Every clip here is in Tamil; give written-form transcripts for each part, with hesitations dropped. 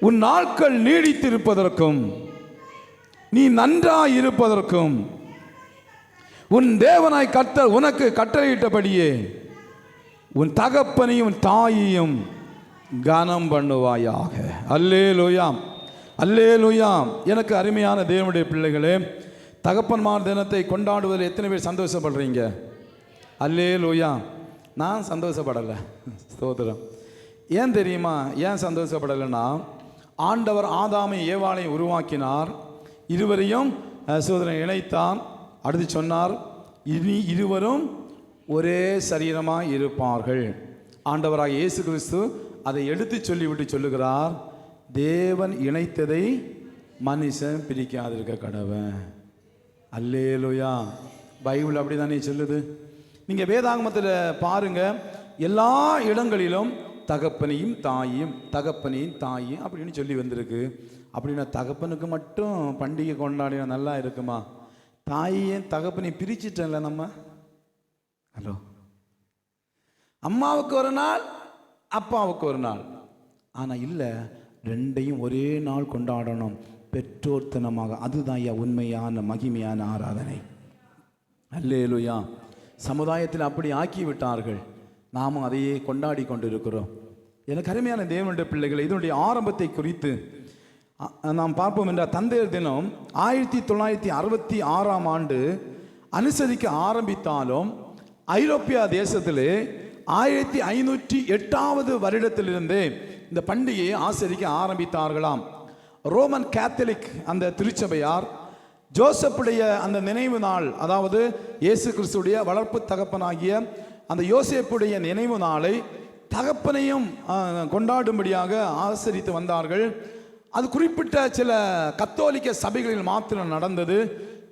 உன் நாட்கள் நீடித்திருப்பதற்கும் நீ நன்றாய் இருப்பதற்கும் உன் தேவனாய் கர்த்தர் உனக்கு கட்டளையிட்டபடியே உன் தகப்பனையும் தாயையும் கனம் பண்ணுவாயாக. அல்லேலூயா, அல்லேலூயா. எனக்கு அருமையான தேவனுடைய பிள்ளைகளே, தகப்பன்மார் தினத்தை கொண்டாடுவதில் எத்தனை பேர் சந்தோஷப்படுறீங்க? அல்லேலூயா. நான் சந்தோஷப்படலை. ஸ்தோத்திரம். ஏன் தெரியுமா? ஏன் சந்தோஷப்படலைன்னா, ஆண்டவர் ஆதாமை ஏவாளை உருவாக்கினார், இருவரையும் சோதனை இணைத்தான். அடுத்து சொன்னார், இனி இருவரும் ஒரே சரீரமாக இருப்பார்கள். ஆண்டவராக இயேசு கிறிஸ்து அதை எடுத்து சொல்லிவிட்டு சொல்லுகிறார், தேவன் இணைத்ததை மனுஷன் பிரிக்காதிருக்க கடவன். அல்லேலூயா. பைபிள் அப்படி தானே சொல்லுது. நீங்கள் வேதாகமத்தில் பாருங்க, எல்லா இடங்களிலும் தகப்பனையும் தாயும் தகப்பனையும் தாயும் அப்படின்னு சொல்லி வந்திருக்கு. அப்படின்னா தகப்பனுக்கு மட்டும் பண்டிகை கொண்டாடினா நல்லா இருக்குமா? தாயையும் தகப்பனையும் பிரிச்சுட்டல நம்ம. ஹலோ, அம்மாவுக்கு ஒரு நாள், அப்பாவுக்கு ஒரு நாள். ஆனால் இல்லை, ரெண்டையும் ஒரே நாள் கொண்டாடணும் பெற்றோர் தினமாக. அதுதான் ஐயா உண்மையான மகிமையான ஆராதனை. அல்லேலூயா. சமுதாயத்தில் அப்படி ஆக்கி விட்டார்கள், நாமும் அதையே கொண்டாடி கொண்டிருக்கிறோம். எனக்கு அருமையான தேவனுடைய பிள்ளைகள், இதனுடைய ஆரம்பத்தை குறித்து நாம் பார்ப்போம் என்றால், தந்தையர் தினம் 1966ஆம் ஆண்டு அனுசரிக்க ஆரம்பித்தாலும் ஐரோப்பியா தேசத்திலே 1508வது வருடத்திலிருந்தே இந்த பண்டிகையை ஆசரிக்க ஆரம்பித்தார்களாம். ரோமன் கேத்தலிக் அந்த திருச்சபையார் ஜோசப்புடைய அந்த நினைவு நாள், அதாவது இயேசு கிறிஸ்துடைய வளர்ப்பு தகப்பனாகிய அந்த யோசேப்புடைய நினைவு நாளை தகப்பனையும் கொண்டாடும்படியாக ஆசரித்து வந்தார்கள். அது குறிப்பிட்ட சில கத்தோலிக்க சபைகளில் மாத்திரம் நடந்தது.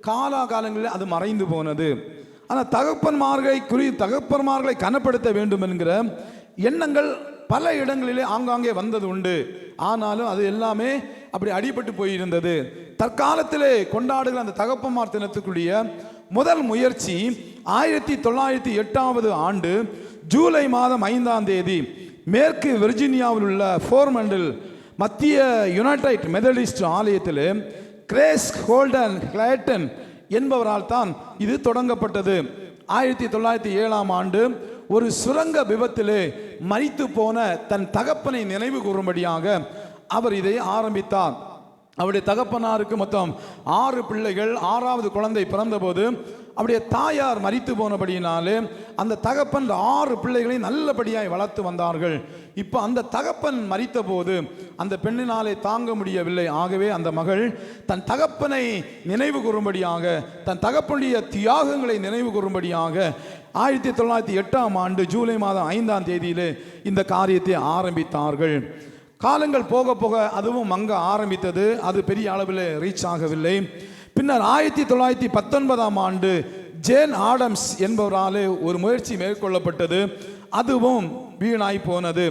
காலாகாலங்களில் அது மறைந்து போனது. ஆனால் தகப்பன்மார்களை கனப்படுத்த வேண்டும் என்கிற எண்ணங்கள் பல இடங்களிலே ஆங்காங்கே வந்தது உண்டு. ஆனாலும் அது எல்லாமே அப்படி அடிபட்டு போயிருந்தது. தற்காலத்திலே கொண்டாடுகிற அந்த தகப்பன்மார் தினத்துக்குரிய முதல் முயற்சி 1908வது ஆண்டு ஜூலை மாதம் 5ஆம் தேதி மேற்கு வெர்ஜீனியாவில் உள்ள ஃபோர்மண்டில் மத்திய யுனைடெட் மெத்தடிஸ்ட் ஆலயத்தில் கிரேஸ் ஹோல்டன் கிளைட்டன் என்பவரால் தான் இது தொடங்கப்பட்டது. 1907ஆம் ஆண்டு ஒரு சுரங்க விபத்திலே மரித்து போன தன் தகப்பனை நினைவு கூறும்படியாக அவர் இதை ஆரம்பித்தார். அவருடைய தகப்பனாருக்கு மொத்தம் 6 பிள்ளைகள். 6வது குழந்தை பிறந்தபோது அவருடைய தாயார் மரித்து போனபடியினாலே அந்த தகப்பன் 6 பிள்ளைகளை நல்லபடியாய் வளர்த்து வந்தார்கள். இப்போ அந்த தகப்பன் மரித்த போது அந்த பெண்ணினாலே தாங்க முடியவில்லை. ஆகவே அந்த மகள் தன் தகப்பனை நினைவு கூறும்படியாக, தன் தகப்பனுடைய தியாகங்களை நினைவு கூறும்படியாக 1908ஆம் ஆண்டு ஜூலை மாதம் 5ஆம் தேதியிலே இந்த காரியத்தை ஆரம்பித்தார்கள். காலங்கள் போக போக அதுவும் மங்க ஆரம்பித்தது. அது பெரிய அளவில் ரீச் ஆகவில்லை. பின்னர் 1919ஆம் ஆண்டு ஜேன் ஆடம்ஸ் என்பவராலே ஒரு முயற்சி மேற்கொள்ளப்பட்டது. அதுவும் வீணாய் போனது.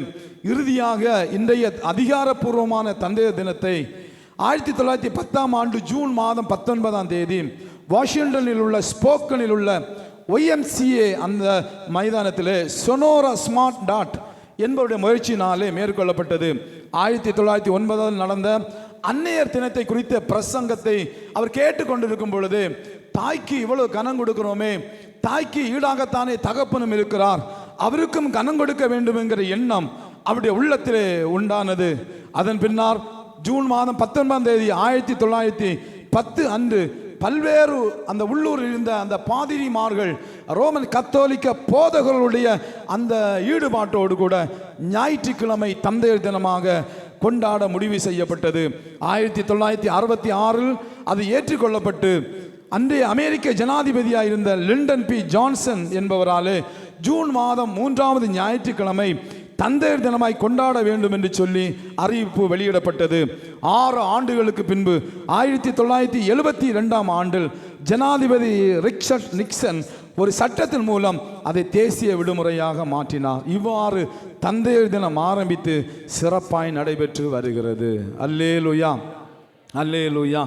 இறுதியாக இன்றைய அதிகாரப்பூர்வமான தந்தையர் தினத்தை 1910ஆம் ஆண்டு ஜூன் மாதம் 19ஆம் தேதி வாஷிங்டனில் உள்ள ஸ்போக்கனில் உள்ள YMCA அந்த மைதானத்தில் சொனோரா ஸ்மார்ட் டாட் என்பவருடைய முயற்சியினாலே மேற்கொள்ளப்பட்டது. 1909 நடந்த அன்னையர் தினத்தை குறித்த பிரசங்கத்தை அவர் கேட்டுக்கொண்டிருக்கும் பொழுது, தாய்க்கு இவ்வளவு கனம் கொடுக்கிறோமே, தாய்க்கு ஈடாகத்தானே தகப்பனும் இருக்கிறார், அவருக்கும் கனம் கொடுக்க வேண்டும் என்கிற எண்ணம் அவருடைய உள்ளத்திலே உண்டானது. அதன் பின்னர் ஜூன் மாதம் 19ஆம் தேதி 1910 அன்று பல்வேறு அந்த உள்ளூரில் இருந்த அந்த பாதிரிமார்கள், ரோமன் கத்தோலிக்க போதகர்களுடைய அந்த ஈடுபாட்டோடு கூட ஞாயிற்றுக்கிழமை தந்தையர் தினமாக கொண்டாட முடிவு செய்யப்பட்டது. 1966 அது ஏற்றுக்கொள்ளப்பட்டு அன்றைய அமெரிக்க ஜனாதிபதியாக இருந்த லிண்டன் பி ஜான்சன் என்பவராலே ஜூன் மாதம் 3வது ஞாயிற்றுக்கிழமை தந்தையர் தினமாய் கொண்டாட வேண்டும் என்று சொல்லி அறிவிப்பு வெளியிடப்பட்டது. 6 ஆண்டுகளுக்கு பின்பு 1972ஆம் ஆண்டில் ஜனாதிபதி ரிச்சர்ட் நிக்சன் ஒரு சட்டத்தின் மூலம் அதை தேசிய விடுமுறையாக மாற்றினார். இவ்வாறு தந்தையர் தினம் ஆரம்பித்து சிறப்பாய் நடைபெற்று வருகிறது. அல்லேலூயா, அல்லேலூயா.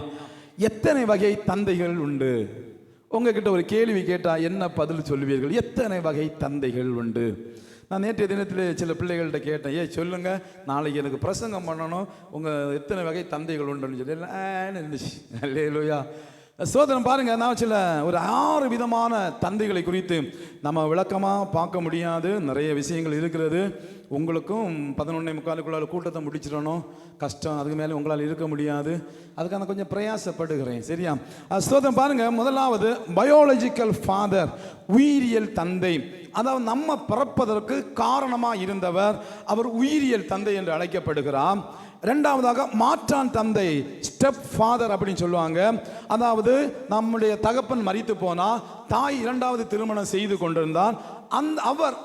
எத்தனை வகை தந்தைகள் உண்டு? உங்ககிட்ட ஒரு கேள்வி கேட்டால் என்ன பதில் சொல்லுவீர்கள்? எத்தனை வகை தந்தைகள் உண்டு? நான் நேற்றைய தினத்தில் சில பிள்ளைகள்கிட்ட கேட்டேன், சொல்லுங்க நாளைக்கு எனக்கு பிரசங்கம் பண்ணணும், உங்கள் எத்தனை வகை தந்தைகள் உண்டுன்னு சொல்லி இருந்துச்சு. அல்லேலூயா. சோதனம் பாருங்க, நான் சில ஒரு 6 விதமான தந்தைகளை குறித்து நம்ம விளக்கமாக பார்க்க முடியாது, நிறைய விஷயங்கள் இருக்கிறது. உங்களுக்கும் 11:45 கூட்டத்தை முடிச்சிடணும், கஷ்டம். அதுக்கு மேலே உங்களால் இருக்க முடியாது, அதுக்கான கொஞ்சம் பிரயாசப்படுகிறேன். சரியா? சோதனம் பாருங்க, முதலாவது பயாலஜிக்கல் ஃபாதர், உயிரியல் தந்தை. அதாவது நம்ம பிறப்பதற்கு காரணமாக இருந்தவர், அவர் உயிரியல் தந்தை என்று அழைக்கப்படுகிறார். ரெண்டாவதாக மாற்றான் தந்தை, ஸ்டெப் ஃபாதர் அப்படின்னு சொல்லுவாங்க. அதாவது நம்முடைய தகப்பன் மரித்து போனா தாய் 2வது திருமணம் செய்து கொண்டிருந்தார்,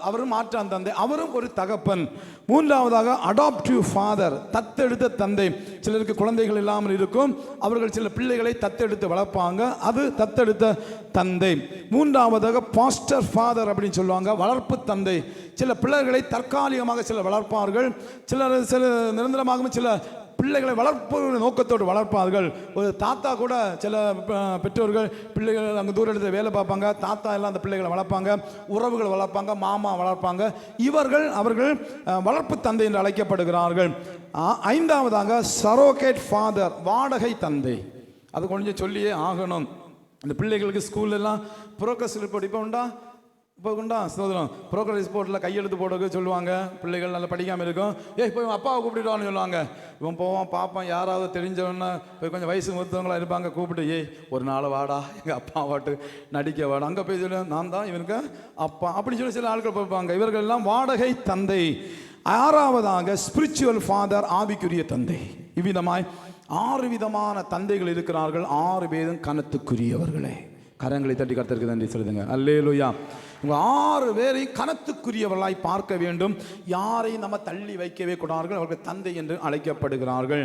அவர் மாற்றான் தந்தை, அவரும் ஒரு தகப்பன். மூன்றாவதாக அடாப்டிவ் ஃபாதர், தத்தெடுத்த தந்தை. சிலருக்கு குழந்தைகள் இல்லாமல் இருக்கும், அவர்கள் சில பிள்ளைகளை தத்தெடுத்து வளர்ப்பாங்க, அது தத்தெடுத்த தந்தை. மூன்றாவதாக பாஸ்டர் ஃபாதர் அப்படின்னு சொல்லுவாங்க, வளர்ப்பு தந்தை. சில பிள்ளைகளை தற்காலிகமாக சில வளர்ப்பார்கள், சில நிரந்தரமாகவும் சில பிள்ளைகளை வளர்ப்பு நோக்கத்தோடு வளர்ப்பார்கள். ஒரு தாத்தா கூட சில பெற்றோர்கள் பிள்ளைகள் அங்கே தூர இடத்துல வேலை பார்ப்பாங்க, தாத்தா எல்லாம் அந்த பிள்ளைகளை வளர்ப்பாங்க, உறவுகள் வளர்ப்பாங்க, மாமா வளர்ப்பாங்க. அவர்கள் வளர்ப்பு தந்தை என்று அழைக்கப்படுகிறார்கள். 5ஆவதாக சரோகேட் ஃபாதர், வாடகை தந்தை. அது கொஞ்சம் சொல்லியே ஆகணும். இந்த பிள்ளைகளுக்கு ஸ்கூல்லெல்லாம் ப்ரோக்ரஸ் ரிப்போர்ட் இப்போ உண்டா? சோதனம் ப்ரோக்ரஸ் ரிப்போர்ட்டில் கையெழுத்து போட சொல்லுவாங்க. பிள்ளைகள் நல்லா படிக்காமல் இருக்கும், போய் அப்பாவை கூப்பிட்டுவான்னு சொல்லுவாங்க. இவன் போவான், பார்ப்பான், யாராவது தெரிஞ்சவன்னா போய் கொஞ்சம் வயசு மூத்தவங்களாக இருப்பாங்க, கூப்பிட்டு ஒரு நாள் வாடா எங்கள் அப்பா வாட்டு நடிக்க வாடா, அங்கே போய் சொல்லு நான் தான் இவனுக்கு அப்பா அப்படின்னு சொல்லி சில ஆட்கள் பார்ப்பாங்க. இவர்கள் எல்லாம் வாடகை தந்தை. 6ஆவதாக ஸ்பிரிச்சுவல் ஃபாதர், ஆவிக்குரிய தந்தை. இவ்விதமாய் 6 விதமான தந்தைகள் இருக்கிறார்கள். 6 பேரும் கனத்துக்குரியவர்களே. கரங்களை தட்டி கர்த்தருக்கு நன்றி சொல்லுங்க. அல்லேலூயா. உங்க 6 பேரையும் கனத்துக்குரியவர்களாய் பார்க்க வேண்டும். யாரையும் நம்ம தள்ளி வைக்கவே கூடார்கள், அவர்கள் தந்தை என்று அழைக்கப்படுகிறார்கள்.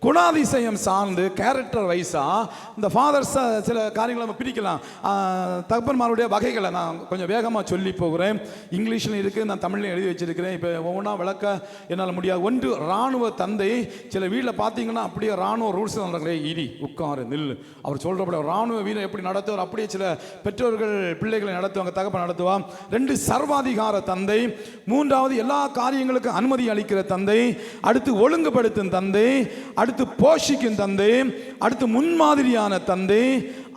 குணாதிசயம் சார்ந்து கேரக்டர் வைஸா இந்த ஃபாதர்ஸ் சில காரியங்களை நம்ம பிரிக்கலாம். தகப்பன்மாருடைய வகைகளை நான் கொஞ்சம் வேகமாக சொல்லி போகிறேன். இங்கிலீஷில் இருக்குது, நான் தமிழ்லையும் எழுதி வச்சிருக்கிறேன். இப்போ ஒவ்வொன்றா விளக்க என்னால் முடியாது. 1, இராணுவ தந்தை. சில வீட்டில் பார்த்தீங்கன்னா அப்படியே இராணுவ ரூல்ஸ் நடக்கிறே, இடி உட்காரு நில், அவர் சொல்கிறப்பட இராணுவ வீரர் எப்படி நடத்துவார் அப்படியே சில பெற்றோர்கள் பிள்ளைகளை நடத்துவாங்க, தகப்பன் நடத்துவார். 2, சர்வாதிகார தந்தை. 3வது எல்லா காரியங்களுக்கும் அனுமதி அளிக்கிற தந்தை. அடுத்து ஒழுங்குபடுத்தும் தந்தை. அடுத்து போஷிக்கும் தந்தை. அடுத்து முன்மாதிரியான தந்தை.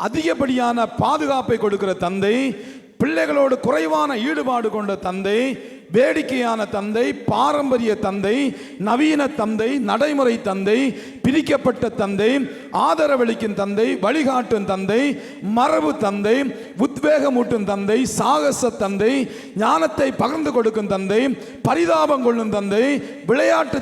அதிகப்படியான பாதுகாப்பை கொடுக்கிற தந்தை. பிள்ளைகளோடு குறைவான ஈடுபாடு கொண்ட தந்தை. வேடிக்கையான தந்தை, பாரம்பரிய தந்தை, நவீன தந்தை, நடைமுறை தந்தை, பிரிக்கப்பட்ட தந்தை, ஆதரவளிக்கும் தந்தை, வழிகாட்டும் தந்தை, மரபு தந்தை, உத்வேகமூட்டும் தந்தை, சாகச தந்தை, ஞானத்தை பகிர்ந்து கொடுக்கும் தந்தை, பரிதாபம் கொள்ளும் தந்தை, விளையாட்டு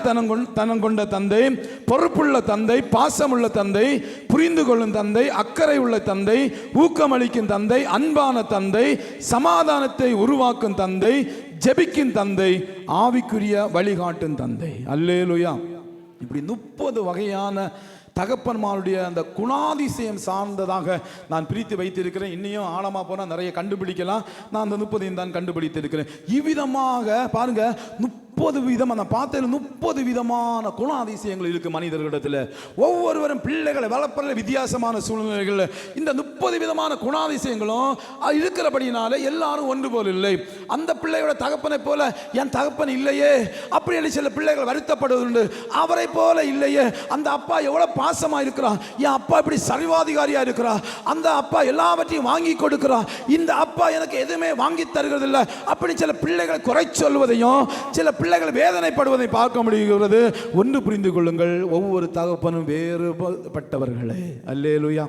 தனம் கொண்ட தந்தை, பொறுப்புள்ள தந்தை, பாசமுள்ள தந்தை, புரிந்து கொள்ளும் தந்தை, அக்கறை உள்ள தந்தை, ஊக்கமளிக்கும் தந்தை, அன்பான தந்தை, சமாதானத்தை உருவாக்கும் தந்தை, ஜெபிக்கும் தந்தை, ஆவிக்குரிய வழிகாட்டும் தந்தை. அல்லேலூயா. இப்படி 30 வகையான தகப்பன்மாருடைய அந்த குணாதிசயம் சார்ந்ததாக நான் பிரித்து வைத்திருக்கிறேன். இன்னையும் ஆழமாக போனால் நிறைய கண்டுபிடிக்கலாம். நான் அந்த 30 தான் கண்டுபிடித்திருக்கிறேன். இவ்விதமாக பாருங்க, 30 விதம், அந்த பார்த்ததில் 30 விதமான குணாதிசயங்கள் இருக்கு மனிதர்களிடத்தில். ஒவ்வொருவரும் பிள்ளைகளை வளர்ப்பதில் வித்தியாசமான சூழ்நிலைகள் இந்த 30 விதமான குணாதிசயங்களும் இருக்கிறபடினால எல்லாரும் ஒன்று போல் இல்லை. அந்த பிள்ளையோட தகப்பனை போல என் தகப்பன் இல்லையே அப்படி சில பிள்ளைகள் வருத்தப்படுவதுண்டு. அவரை போல இல்லையே, அந்த அப்பா எவ்வளவு பாசமா இருக்கிறார், என் அப்பா இப்படி சரிவாதிகாரியா இருக்கிறார், அந்த அப்பா எல்லாவற்றையும் வாங்கி கொடுக்கிறார், இந்த அப்பா எனக்கு எதுவுமே வாங்கி தருகிறது இல்லை அப்படி சில பிள்ளைகளை குறை சொல்வதையும் சில பிள்ளைகள் வேதனைப்படுவதை பார்க்க முடிகிறது. ஒன்று புரிந்து கொள்ளுங்கள், ஒவ்வொரு தகப்பனும் வேறுபட்டவர்களே. அல்லேலூயா.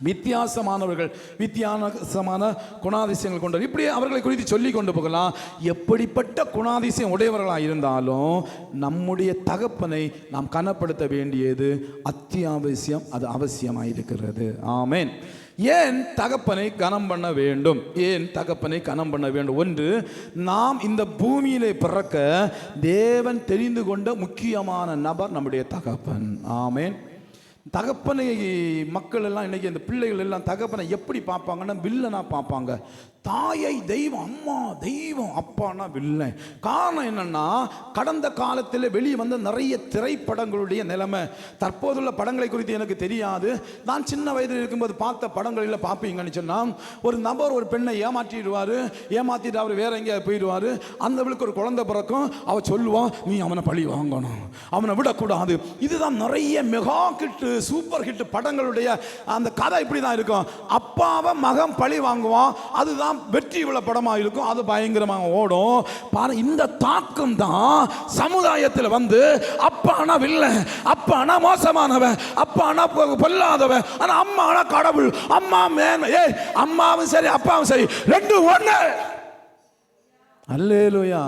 வித்தியாசமானவர்கள், வித்தியாசமான குணாதிசயங்கள் கொண்டவர். இப்படி அவர்களை குறித்து சொல்லி கொண்டு போகலாம். எப்படிப்பட்ட குணாதிசயம் உடையவர்களாக இருந்தாலும் நம்முடைய தகப்பனை நாம் கனப்படுத்த வேண்டியது அத்தியாவசியம், அது அவசியமாயிருக்கிறது. ஆமென். ஏன் தகப்பனை கனம் பண்ண வேண்டும்? ஏன் தகப்பனை கனம் பண்ண வேண்டும்? ஒன்று, நாம் இந்த பூமியிலே பிறக்க தேவன் தெரிந்து கொண்ட முக்கியமான நபர் நம்முடைய தகப்பன். ஆமென். தகப்பனை மக்கள் எல்லாம் இன்னைக்கு இந்த பிள்ளைகள் எல்லாம் தகப்பனை எப்படி பார்ப்பாங்கன்னா வில்லனா பார்ப்பாங்க. தாயை தெய்வம், அம்மா தெய்வம், அப்பானா வில்லை. காரணம் என்னன்னா, கடந்த காலத்தில் வெளியே வந்த நிறைய திரைப்படங்களுடைய நிலைமை. தற்போதுள்ள படங்களை குறித்து எனக்கு தெரியாது. நான் சின்ன வயதில் இருக்கும்போது பார்த்த படங்களில் பார்ப்பீங்கன்னு சொன்னால், ஒரு நபர் ஒரு பெண்ணை ஏமாற்றிடுவார். ஏமாற்றிட்டு அவர் வேற எங்கேயாவது போயிடுவார். அந்தவளுக்கு ஒரு குழந்தை பிறக்கும். அவள் சொல்லுவான், நீ அவனை பழி வாங்கணும், அவனை விடக்கூடாது. இதுதான் நிறைய மெகா ஹிட்டு, சூப்பர் ஹிட் படங்களுடைய அந்த கதை. இப்படி தான் இருக்கும். அப்பாவை மகன் பழி வாங்குவான். அதுதான் வெற்றி உள்ள படமா இருக்கும். அது பயங்கரமாக ஓடும். பாரு, இந்த தாக்கம் தான் சமுதாயத்தில் வந்து அப்பானா வில்லை, அப்பானா மோசமானவன், அப்பானா பொல்லாதவன், ஆனா அம்மானா கடவுள், அம்மா மேன்மை. ஏய், அம்மாவும் சரி அப்பாவும் சரி, ரெண்டும் ஒண்ணு. அல்லேலூயா,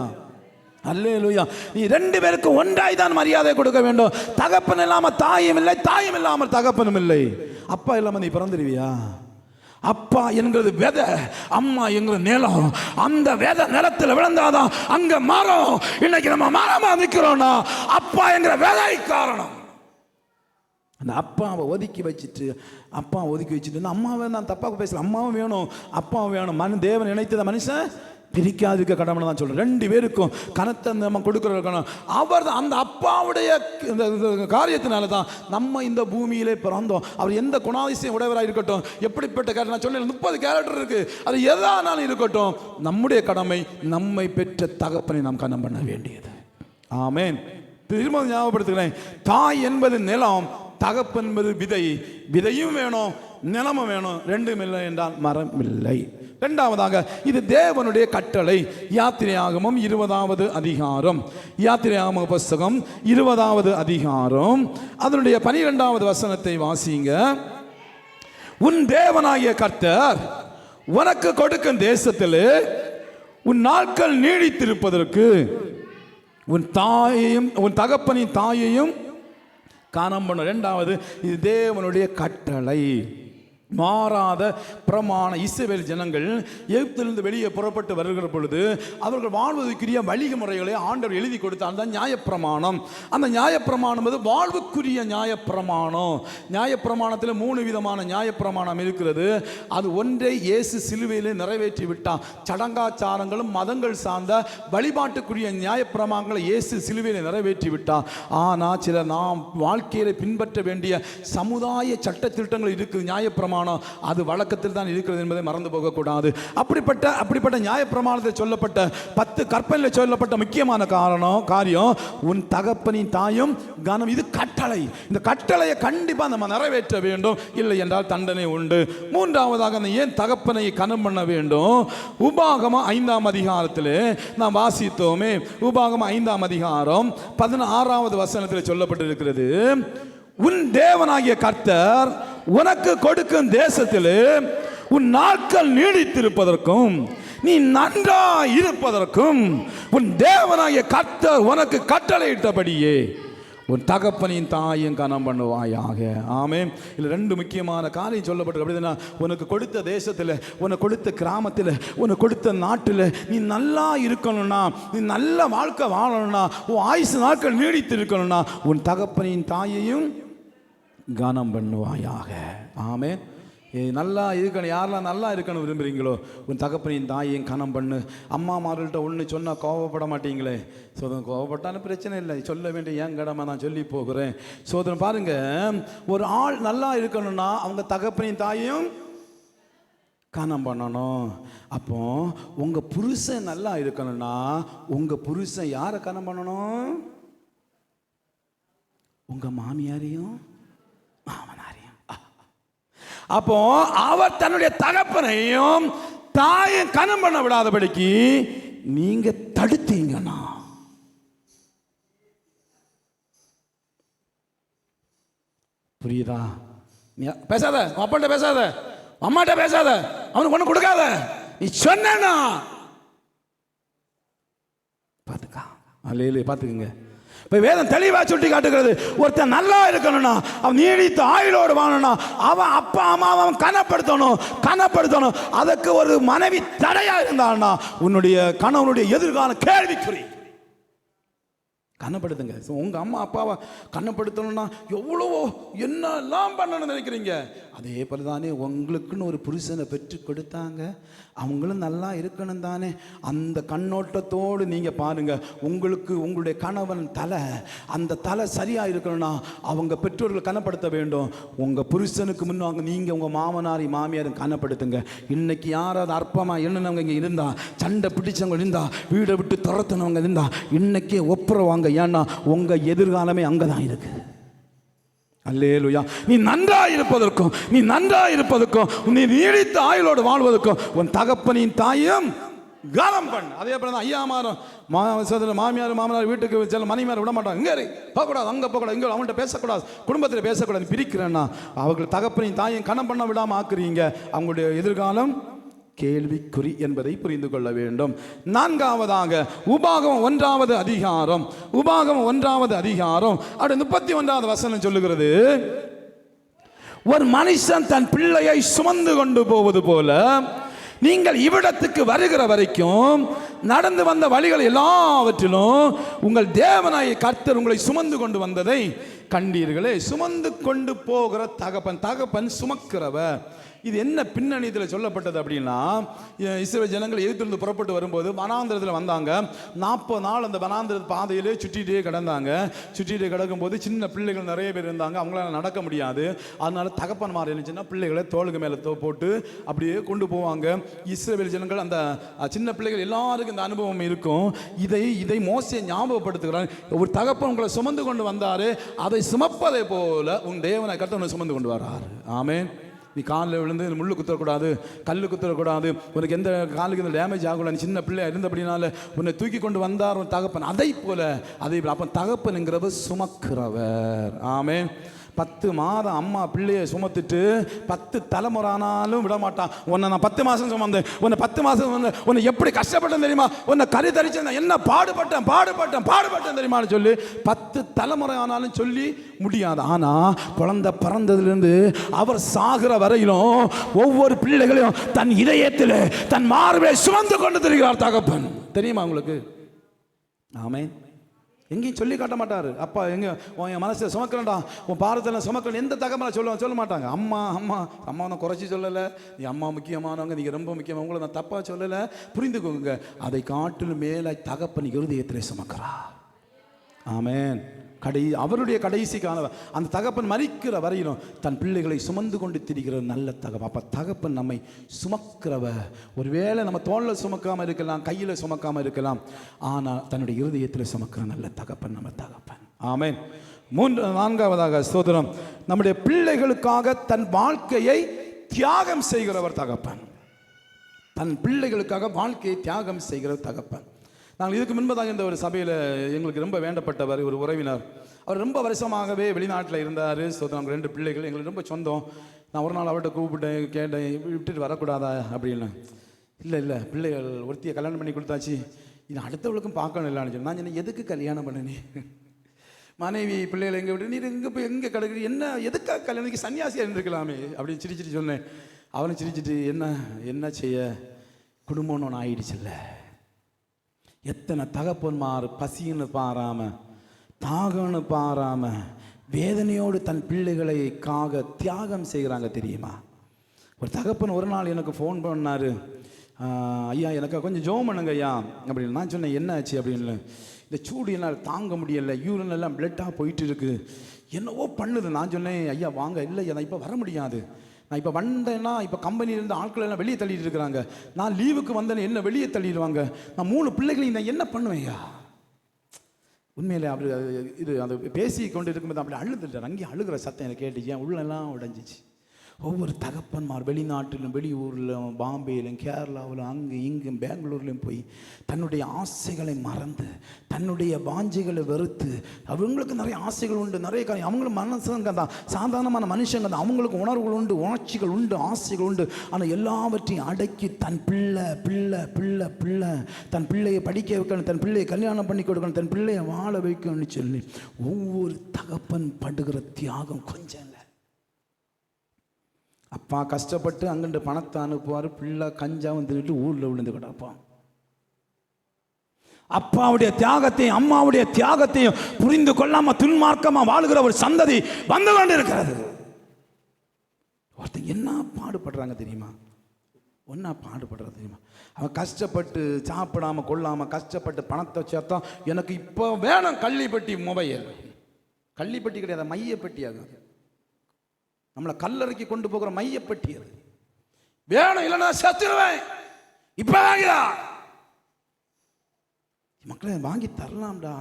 அல்லேலூயா. நீ ரெண்டு பேருக்கு ஒன்றாய் தான் மரியாதை கொடுக்க வேண்டும். தகப்பன் இல்லாம தாயும் இல்லை, தாயும் இல்லாமல் தகப்பனும் இல்லை. அப்பா இல்லாம நீ பிறந்துருவியா? அப்பா என்கிறது விதை, அம்மா என்கிற நிலம். அந்த விதை நிலத்தில் விழுந்தாதான் அங்க மரம். இன்னைக்கு நம்ம மரமா நிற்கிறோம்னா அப்பா என்கிற விதை காரணம். அந்த அப்பாவை ஒதுக்கி வச்சுட்டு அம்மாவை நான் தப்பாக பேசல, அம்மாவும் வேணும் அப்பாவும் வேணும். தேவன் இணைத்தத மனுஷன் பிரிக்காதிருக்க கடமை தான் சொல்றேன். ரெண்டு பேருக்கும் கனத்தை நம்ம கொடுக்கணும். அவர் அந்த அப்பாவுடைய காரியத்தினால தான் நம்ம இந்த பூமியிலே பிறந்தோம். அவர் எந்த குணாதிசயம் உடையவராக இருக்கட்டும், எப்படிப்பட்ட கேரக்டர், நான் சொன்னேன் 30 கேரக்டர் இருக்கு, அது எதானாலும் இருக்கட்டும், நம்முடைய கடமை நம்மை பெற்ற தகப்பனை நாம் கனம் பண்ண வேண்டியது. ஆமென். திரும்ப ஞாபகப்படுத்துகிறேன், தாய் என்பது நிலம், தகப்பன் என்பது விதை. விதையும் வேணும், நிலமும் வேணும். ரெண்டும் இல்லை என்றால் மரம் இல்லை. இரண்டாவதாக, இது தேவனுடைய கட்டளை. யாத்திரையாகமம் 20வது அதிகாரம், யாத்திரையாகம புஸ்தகம் 20வது அதிகாரம் அதனுடைய 12வது வசனத்தை வாசிங்க. உன் தேவனாகிய கர்த்தர் உனக்கு கொடுக்கும் தேசத்தில் உன் நாட்கள் நீடித்திருப்பதற்கு உன் தாயையும் உன் தகப்பனின் தாயையும் காணம் பண்ண. இரண்டாவது, இது தேவனுடைய கட்டளை, மாறாத பிரமாண. இஸ்ரவேல் ஜனங்கள் எகிப்திலிருந்து வெளியே புறப்பட்டு வருகிற பொழுது அவர்கள் வாழ்வதற்குரிய வழிமுறைகளை ஆண்டவர் எழுதி கொடுத்தார். அந்த நியாயப்பிரமாணம், அந்த நியாயப்பிரமாணம் வாழ்வுக்குரிய நியாயப்பிரமாணம். நியாயப்பிரமாணத்தில் 3 விதமான நியாயப்பிரமாணம் இருக்கிறது. அது ஒன்றை இயேசு சிலுவையிலே நிறைவேற்றி விட்டார். சடங்காச்சாரங்களும் மதங்கள் சார்ந்த வழிபாட்டுக்குரிய நியாயப்பிரமாணங்களை இயேசு சிலுவையிலே நிறைவேற்றி விட்டார். ஆனால் சில நாம் வாழ்க்கையில பின்பற்ற வேண்டிய சமுதாய சட்டத்திட்டங்கள் இருக்குது. நியாயப்பிரமாணம் அது வழக்கத்தில் தான் இருக்கிறது என்பதை மறந்து போகக்கூடாது. அப்படிப்பட்ட நியாயப்பிரமாணத்தில் சொல்லப்பட்ட 10 கற்பனையில் சொல்லப்பட்ட முக்கியமான காரியம் உன் தகப்பனின் தாயும் கனம். இது கட்டளை. இந்த கட்டளையை கண்டிப்பா நம்ம நிறைவேற்ற வேண்டும், இல்லை என்றால் தண்டனை உண்டு. மூன்றாவதாக, ஏன் தகப்பனை கனம் பண்ண வேண்டும்? உபாகமம் 5ஆம் அதிகாரத்தில் நாம் வாசித்தோமே, உபாகமம் 5ஆம் அதிகாரம் 16வது வசனத்தில் சொல்லப்பட்டிருக்கிறது, உன் தேவனாகிய கர்த்தர் உனக்கு கொடுக்கும் தேசத்தில் உன் நாட்கள் நீடித்திருப்பதற்கும் நீ நன்றாய் இருப்பதற்கும் உன் தேவனாகிய கர்த்தர் உனக்கு கட்டளையிட்டபடியே உன் தகப்பனின் தாயும் கனம் பண்ணுவாயாக. ஆமென். இதில் 2 முக்கியமான காரியம் சொல்லப்பட்டிருக்கு. அப்படின்னா, உனக்கு கொடுத்த தேசத்தில், உனக்கு கொடுத்த கிராமத்தில், உனக்கு கொடுத்த நாட்டில் நீ நல்லா இருக்கணும்னா, நீ நல்ல வாழ்க்கை வாழணும்னா, உன் ஆயுசு நாட்கள் நீடித்து இருக்கணும்னா உன் தகப்பனின் தாயையும் கனம் பண்ணுவாயாக. ஆமென். நல்லா இருக்கணும். யாரெல்லாம் நல்லா இருக்கணும் விரும்புகிறீங்களோ உன் தகப்பனின் தாயையும் கனம் பண்ணு. அம்மாமார்கள்ட்ட ஒன்று சொன்னால் கோவப்பட மாட்டீங்களே. சோதனை கோவப்பட்டாலும் பிரச்சனை இல்லை, சொல்ல வேண்டிய ஏன் கடமை, நான் சொல்லி போகிறேன். சோதனை பாருங்க, ஒரு ஆள் நல்லா இருக்கணும்னா அவங்க தகப்பனின் தாயையும் கனம் பண்ணணும். அப்போ உங்கள் புருஷன் நல்லா இருக்கணும்னா உங்கள் புருஷன் யாரை கனம் பண்ணணும்? உங்கள் மாமியாரையும் மாமனாரையும். அப்போ அவர் தன்னுடைய தகப்பனையும் தாயும் கனம் பண்ண விடாதபடிக்கு நீங்க தடுத்தீங்கன்னா, புரியுதா? பேசாத, அப்பாட்ட பேசாத, அம்மாட்ட பேசாத, அவனுக்கு ஒண்ணு கொடுக்காத. நீ சொன்னா பாத்துக்கா. அல்லேலூயா. பாத்துக்குங்க. வேதம் தெளிவா சுட்டி காட்டுகிறது, ஒருத்தன் நல்லா இருக்கணும்னா, அவன் நீடித்த ஆயுளோடு வாழணும்னா அவன் அப்பா அம்மாவை அவன் கனப்படுத்தணும். அதுக்கு ஒரு மனைவி தடையா இருந்தான்னா உன்னுடைய கணவனுடைய எதிர்கால கேள்விக்குறி. கனப்படுத்துங்க. ஸோ உங்கள் அம்மா அப்பாவை கனப்படுத்தணும்னா எவ்வளவோ என்னெல்லாம் பண்ணணும்னு நினைக்கிறீங்க. அதே போல் தானே உங்களுக்குன்னு ஒரு புருஷனை பெற்று கொடுத்தாங்க, அவங்களும் நல்லா இருக்கணும் தானே. அந்த கண்ணோட்டத்தோடு நீங்கள் பாருங்கள். உங்களுக்கு உங்களுடைய கணவன் தலை, அந்த தலை சரியாக இருக்கணும்னா அவங்க பெற்றோர்கள் கனப்படுத்த வேண்டும். உங்கள் புருஷனுக்கு முன்னாங்க நீங்கள் உங்கள் மாமனாரி மாமியாரும் கனப்படுத்துங்க. இன்னைக்கு யாராவது அற்பமாக எண்ணினவங்க இங்கே இருந்தா, சண்டை பிடிச்சவங்க இருந்தா, வீடை விட்டு துரத்துனவங்க இருந்தா, இன்னைக்கே ஒப்புரவாங்க. ஏன்னா உங்க எதிர்காலமே அங்கதான் இருக்கு. அல்லேலூயா. நீ நன்றாக இருப்பதற்கும், நீ நன்றாக இருப்பதற்கும், நீ நீடித்த ஆயுளோடு வாழ்வதற்கும் உன் தகப்பனின் தாயும் கனம் பண்ணு. அதே போல தான் ஐயா மாமியார் மாமனார் வீட்டுக்கு செல்ல மனைவியார் விட மாட்டாங்க. இங்கே போகக்கூடாது, அங்கே போகக்கூடாது, இங்கே அவங்கள்ட்ட பேசக்கூடாது, குடும்பத்தில் பேசக்கூடாது பிரிக்கிறேன்னா அவர்கள் தகப்பனின் தாயும் கனம் பண்ண விடாமல் ஆக்குறீங்க. அவங்களுடைய எதிர்காலம் கேள்விக்குறி என்பதை புரிந்து கொள்ள வேண்டும். நான்காவதாக உபாகமம் 1வது அதிகாரம், உபாகமம் 1வது அதிகாரம் 31வது வசனம் சொல்லுகிறது, ஒரு மனுஷன் தன் பிள்ளையை சுமந்து கொண்டு போவது போல நீங்கள் இவ்விடத்துக்கு வருகிற வரைக்கும் நடந்து வந்த வழிகள் எல்லாவற்றிலும் உங்கள் தேவனாகிய கர்த்தர் உங்களை சுமந்து கொண்டு வந்ததை கண்டீர்களே. சுமந்து கொண்டு போகிற தகப்பன், தகப்பன் சுமக்கிறவர். இது என்ன பின்னணி இதில் சொல்லப்பட்டது அப்படின்னா, இஸ்ரவேல் ஜனங்கள் எகிப்திலிருந்து புறப்பட்டு வரும்போது வனாந்திரத்தில் வந்தாங்க. 40 நாள் அந்த வனாந்திர பாதையிலே சுற்றிகிட்டே கிடந்தாங்க. சுற்றிகிட்டே கிடக்கும்போது சின்ன பிள்ளைகள் நிறைய பேர் இருந்தாங்க. அவங்களால நடக்க முடியாது. அதனால தகப்பன்மார் இருந்துச்சுன்னா பிள்ளைகளை தோளுக்கு மேலே போட்டு அப்படியே கொண்டு போவாங்க. இஸ்ரவேல் ஜனங்கள் அந்த சின்ன பிள்ளைகள் எல்லாருக்கும் இந்த அனுபவம் இருக்கும். இதை மோசே ஞாபகப்படுத்துகிறார். ஒரு தகப்பன் உங்களை சுமந்து கொண்டு வந்தாரு, அதை சுமப்பதை போல உன் தேவனை கர்த்தர் சுமந்து கொண்டு வராரு. ஆமென். நீ காலில் விழுந்து முள்ளு குத்தரக்கூடாது, கல் குத்தரக்கூடாது, உனக்கு எந்த காலுக்கு இந்த டேமேஜ் ஆகக்கூடாது. சின்ன பிள்ளை இருந்தபடினால உன்னை தூக்கி கொண்டு வந்தார் உன் தகப்பன். அதை போல அப்போ தகப்பனுங்கிறவர் சுமக்கிறவர். ஆமென். 10 மாதம் அம்மா பிள்ளையை சுமத்துட்டு 10 தலைமுறை ஆனாலும் விட மாட்டான். உன்னை நான் 10 மாதம் சுமந்தேன், உன்னை 10 மாதம் சுமந்தேன், உன்னை எப்படி கஷ்டப்பட்டேன் தெரியுமா, உன்னை கறி தரிச்சேன், என்ன பாடுபட்டேன் தெரியுமான்னு சொல்லி 10 தலைமுறை ஆனாலும் சொல்லி முடியாது. ஆனால் குழந்தை பிறந்ததுலேருந்து அவர் சாகிற வரையிலும் ஒவ்வொரு பிள்ளைகளையும் தன் இதயத்தில் தன் மார்பை சுமந்து கொண்டு திரிகிறார் தகப்பன். தெரியுமா உங்களுக்கு? ஆமென். எங்கேயும் சொல்லி காட்ட மாட்டார். அப்பா எங்க என் மனசை சுமக்கிறேன்டா, உன் பாரத்தில் சுமக்கிறேன் எந்த தகவலை சொல்ல மாட்டாங்க. அம்மா அம்மா அம்மா நான் குறைச்சி சொல்லலை, நீ அம்மா முக்கியமானவங்க, நீங்கள் ரொம்ப முக்கியமாக, உங்களை நான் தப்பாக சொல்லலை, புரிந்துக்கோங்க. அதை காட்டிலும் மேலே தகப்பன் இருதயத்திலே சுமக்கிறா. ஆமென். அவருடைய கடைசி கால அந்த தகப்பன் மரிக்கிற வரையிலும் தன் பிள்ளைகளை சுமந்து கொண்டு திரிகிற நல்ல தகப்பன். அப்போ தகப்பன் நம்மை சுமக்கிறவ. ஒருவேளை நம்ம தோளில் சுமக்காமல் இருக்கலாம், கையில் சுமக்காமல் இருக்கலாம், ஆனால் தன்னுடைய இருதயத்தில் சுமக்கிற நல்ல தகப்பன் நம்ம தகப்பன். ஆமென். 4வதாக ஸ்தோத்திரம், நம்முடைய பிள்ளைகளுக்காக தன் வாழ்க்கையை தியாகம் செய்கிறவர் தகப்பன். தன் பிள்ளைகளுக்காக வாழ்க்கையை தியாகம் செய்கிற தகப்பன். நாங்கள் இதுக்கு முன்பதாக இந்த ஒரு சபையில் எங்களுக்கு ரொம்ப வேண்டப்பட்டவர் ஒரு உறவினர். அவர் ரொம்ப வருஷமாகவே வெளிநாட்டில் இருந்தார். ஸோ நாங்கள் 2 பிள்ளைகள், எங்களுக்கு ரொம்ப சொந்தம். நான் ஒரு நாள் அவர்கிட்ட கூப்பிட்டேன், கேட்டேன், விட்டுட்டு வரக்கூடாதா அப்படின்னு. இல்லை பிள்ளைகள் ஒருத்தியை கல்யாணம் பண்ணி கொடுத்தாச்சு, இது அடுத்தவளுக்கும் பார்க்கணும் இல்லைன்னு சொல்லி நான் சொன்னேன், எதுக்கு கல்யாணம் பண்ணனே, மனைவி பிள்ளைகளை எங்கே விட்டு நீர் எங்கே போய் எங்கே கிடக்குது, என்ன எதுக்காக கல்யாணத்துக்கு சன்னியாசியாக இருந்திருக்கலாமே அப்படின்னு சிரிச்சிட்டு சொன்னேன். அவனை சிரிச்சிட்டு என்ன செய்ய, குடும்பம்னு ஒன்று ஆயிடுச்சுல்ல. எத்தனை தகப்பன்மார் பசின்னு பாராம, தாகம்னு பாராம, வேதனையோடு தன் பிள்ளைகளுக்காக தியாகம் செய்கிறாங்க தெரியுமா? ஒரு தகப்பன் ஒரு நாள் எனக்கு ஃபோன் பண்ணார், ஐயா எனக்கு கொஞ்சம் ஜோம் பண்ணுங்க ஐயா அப்படின்னு. நான் சொன்னேன், என்ன ஆச்சு அப்படின்னு. இந்த சூடு என்னால் தாங்க முடியலை, யூரின் எல்லாம் பிளட்டாக போயிட்டு இருக்கு, என்னவோ பண்ணுது. நான் சொன்னேன், ஐயா வாங்க, இல்லை நான் இப்போ வர முடியாது, நான் இப்போ வந்தேன்னா இப்போ கம்பெனியிலேருந்து ஆட்கள் எல்லாம் வெளியே தள்ளிட்டு இருக்கிறாங்க, நான் லீவுக்கு வந்தேன்னு என்ன வெளியே தள்ளிடுவாங்க, நான் 3 பிள்ளைகளையும் நான் என்ன பண்ணுவேன்யா. உண்மையிலே அப்படி இது அந்த பேசி கொண்டு இருக்கும்போது அப்படி அழுதுட்டார். அங்கேயும் அழுகிற சத்தம் எனக்கு கேட்டுச்சு, என் உள்ளெல்லாம் உடைஞ்சிச்சு. ஒவ்வொரு தகப்பன்மார் வெளிநாட்டிலும் வெளியூரிலும் பாம்பேயிலும் கேரளாவிலும் அங்கே இங்கும் பெங்களூர்லையும் போய் தன்னுடைய ஆசைகளை மறந்து தன்னுடைய வாஞ்சைகளை வெறுத்து, அவங்களுக்கு நிறைய ஆசைகள் உண்டு, நிறைய காரியம், அவங்களும் மனசுங்க தான், சாதாரணமான மனுஷங்க தான், அவங்களுக்கு உணர்வுகள் உண்டு, உணர்ச்சிகள் உண்டு, ஆசைகள் உண்டு. ஆனால் எல்லாவற்றையும் அடக்கி தன் பிள்ளை பிள்ளை பிள்ளை பிள்ளை தன் பிள்ளையை படிக்க வைக்கணும், தன் பிள்ளையை கல்யாணம் பண்ணி கொடுக்கணும், தன் பிள்ளையை வாழ வைக்கணும்னு சொல்லி ஒவ்வொரு தகப்பன் படுகிற தியாகம் கொஞ்சம் இல்லை. அப்பா கஷ்டப்பட்டு அங்கிட்டு பணத்தை அனுப்புவார், பிள்ளை கஞ்சாவும் தின்னுட்டு ஊரில் விழுந்து கிடப்பான். அப்பாவுடைய தியாகத்தையும் அம்மாவுடைய தியாகத்தையும் புரிந்து கொள்ளாம துன்மார்க்கமா வாழுகிற ஒரு சந்ததி வந்து கொண்டு இருக்கிறது. ஒருத்தன் என்ன பாடுபடுறாங்க தெரியுமா? ஒன்னா பாடுபடுறது தெரியுமா? அவன் கஷ்டப்பட்டு சாப்பிடாம கொள்ளாம கஷ்டப்பட்டு பணத்தை சேர்த்தா எனக்கு இப்போ வேணும் கள்ளிப்பட்டி மொபைல். கள்ளிப்பட்டி கிடையாது, மையப்பட்டி. அது நம்மளை கல்லறைக்கு கொண்டு போகிற மையப்பட்டி. அது வேணும், இல்லைன்னா செத்துருவேன், இப்ப வாங்கிடா. மக்களை வாங்கி தரலாம்டா.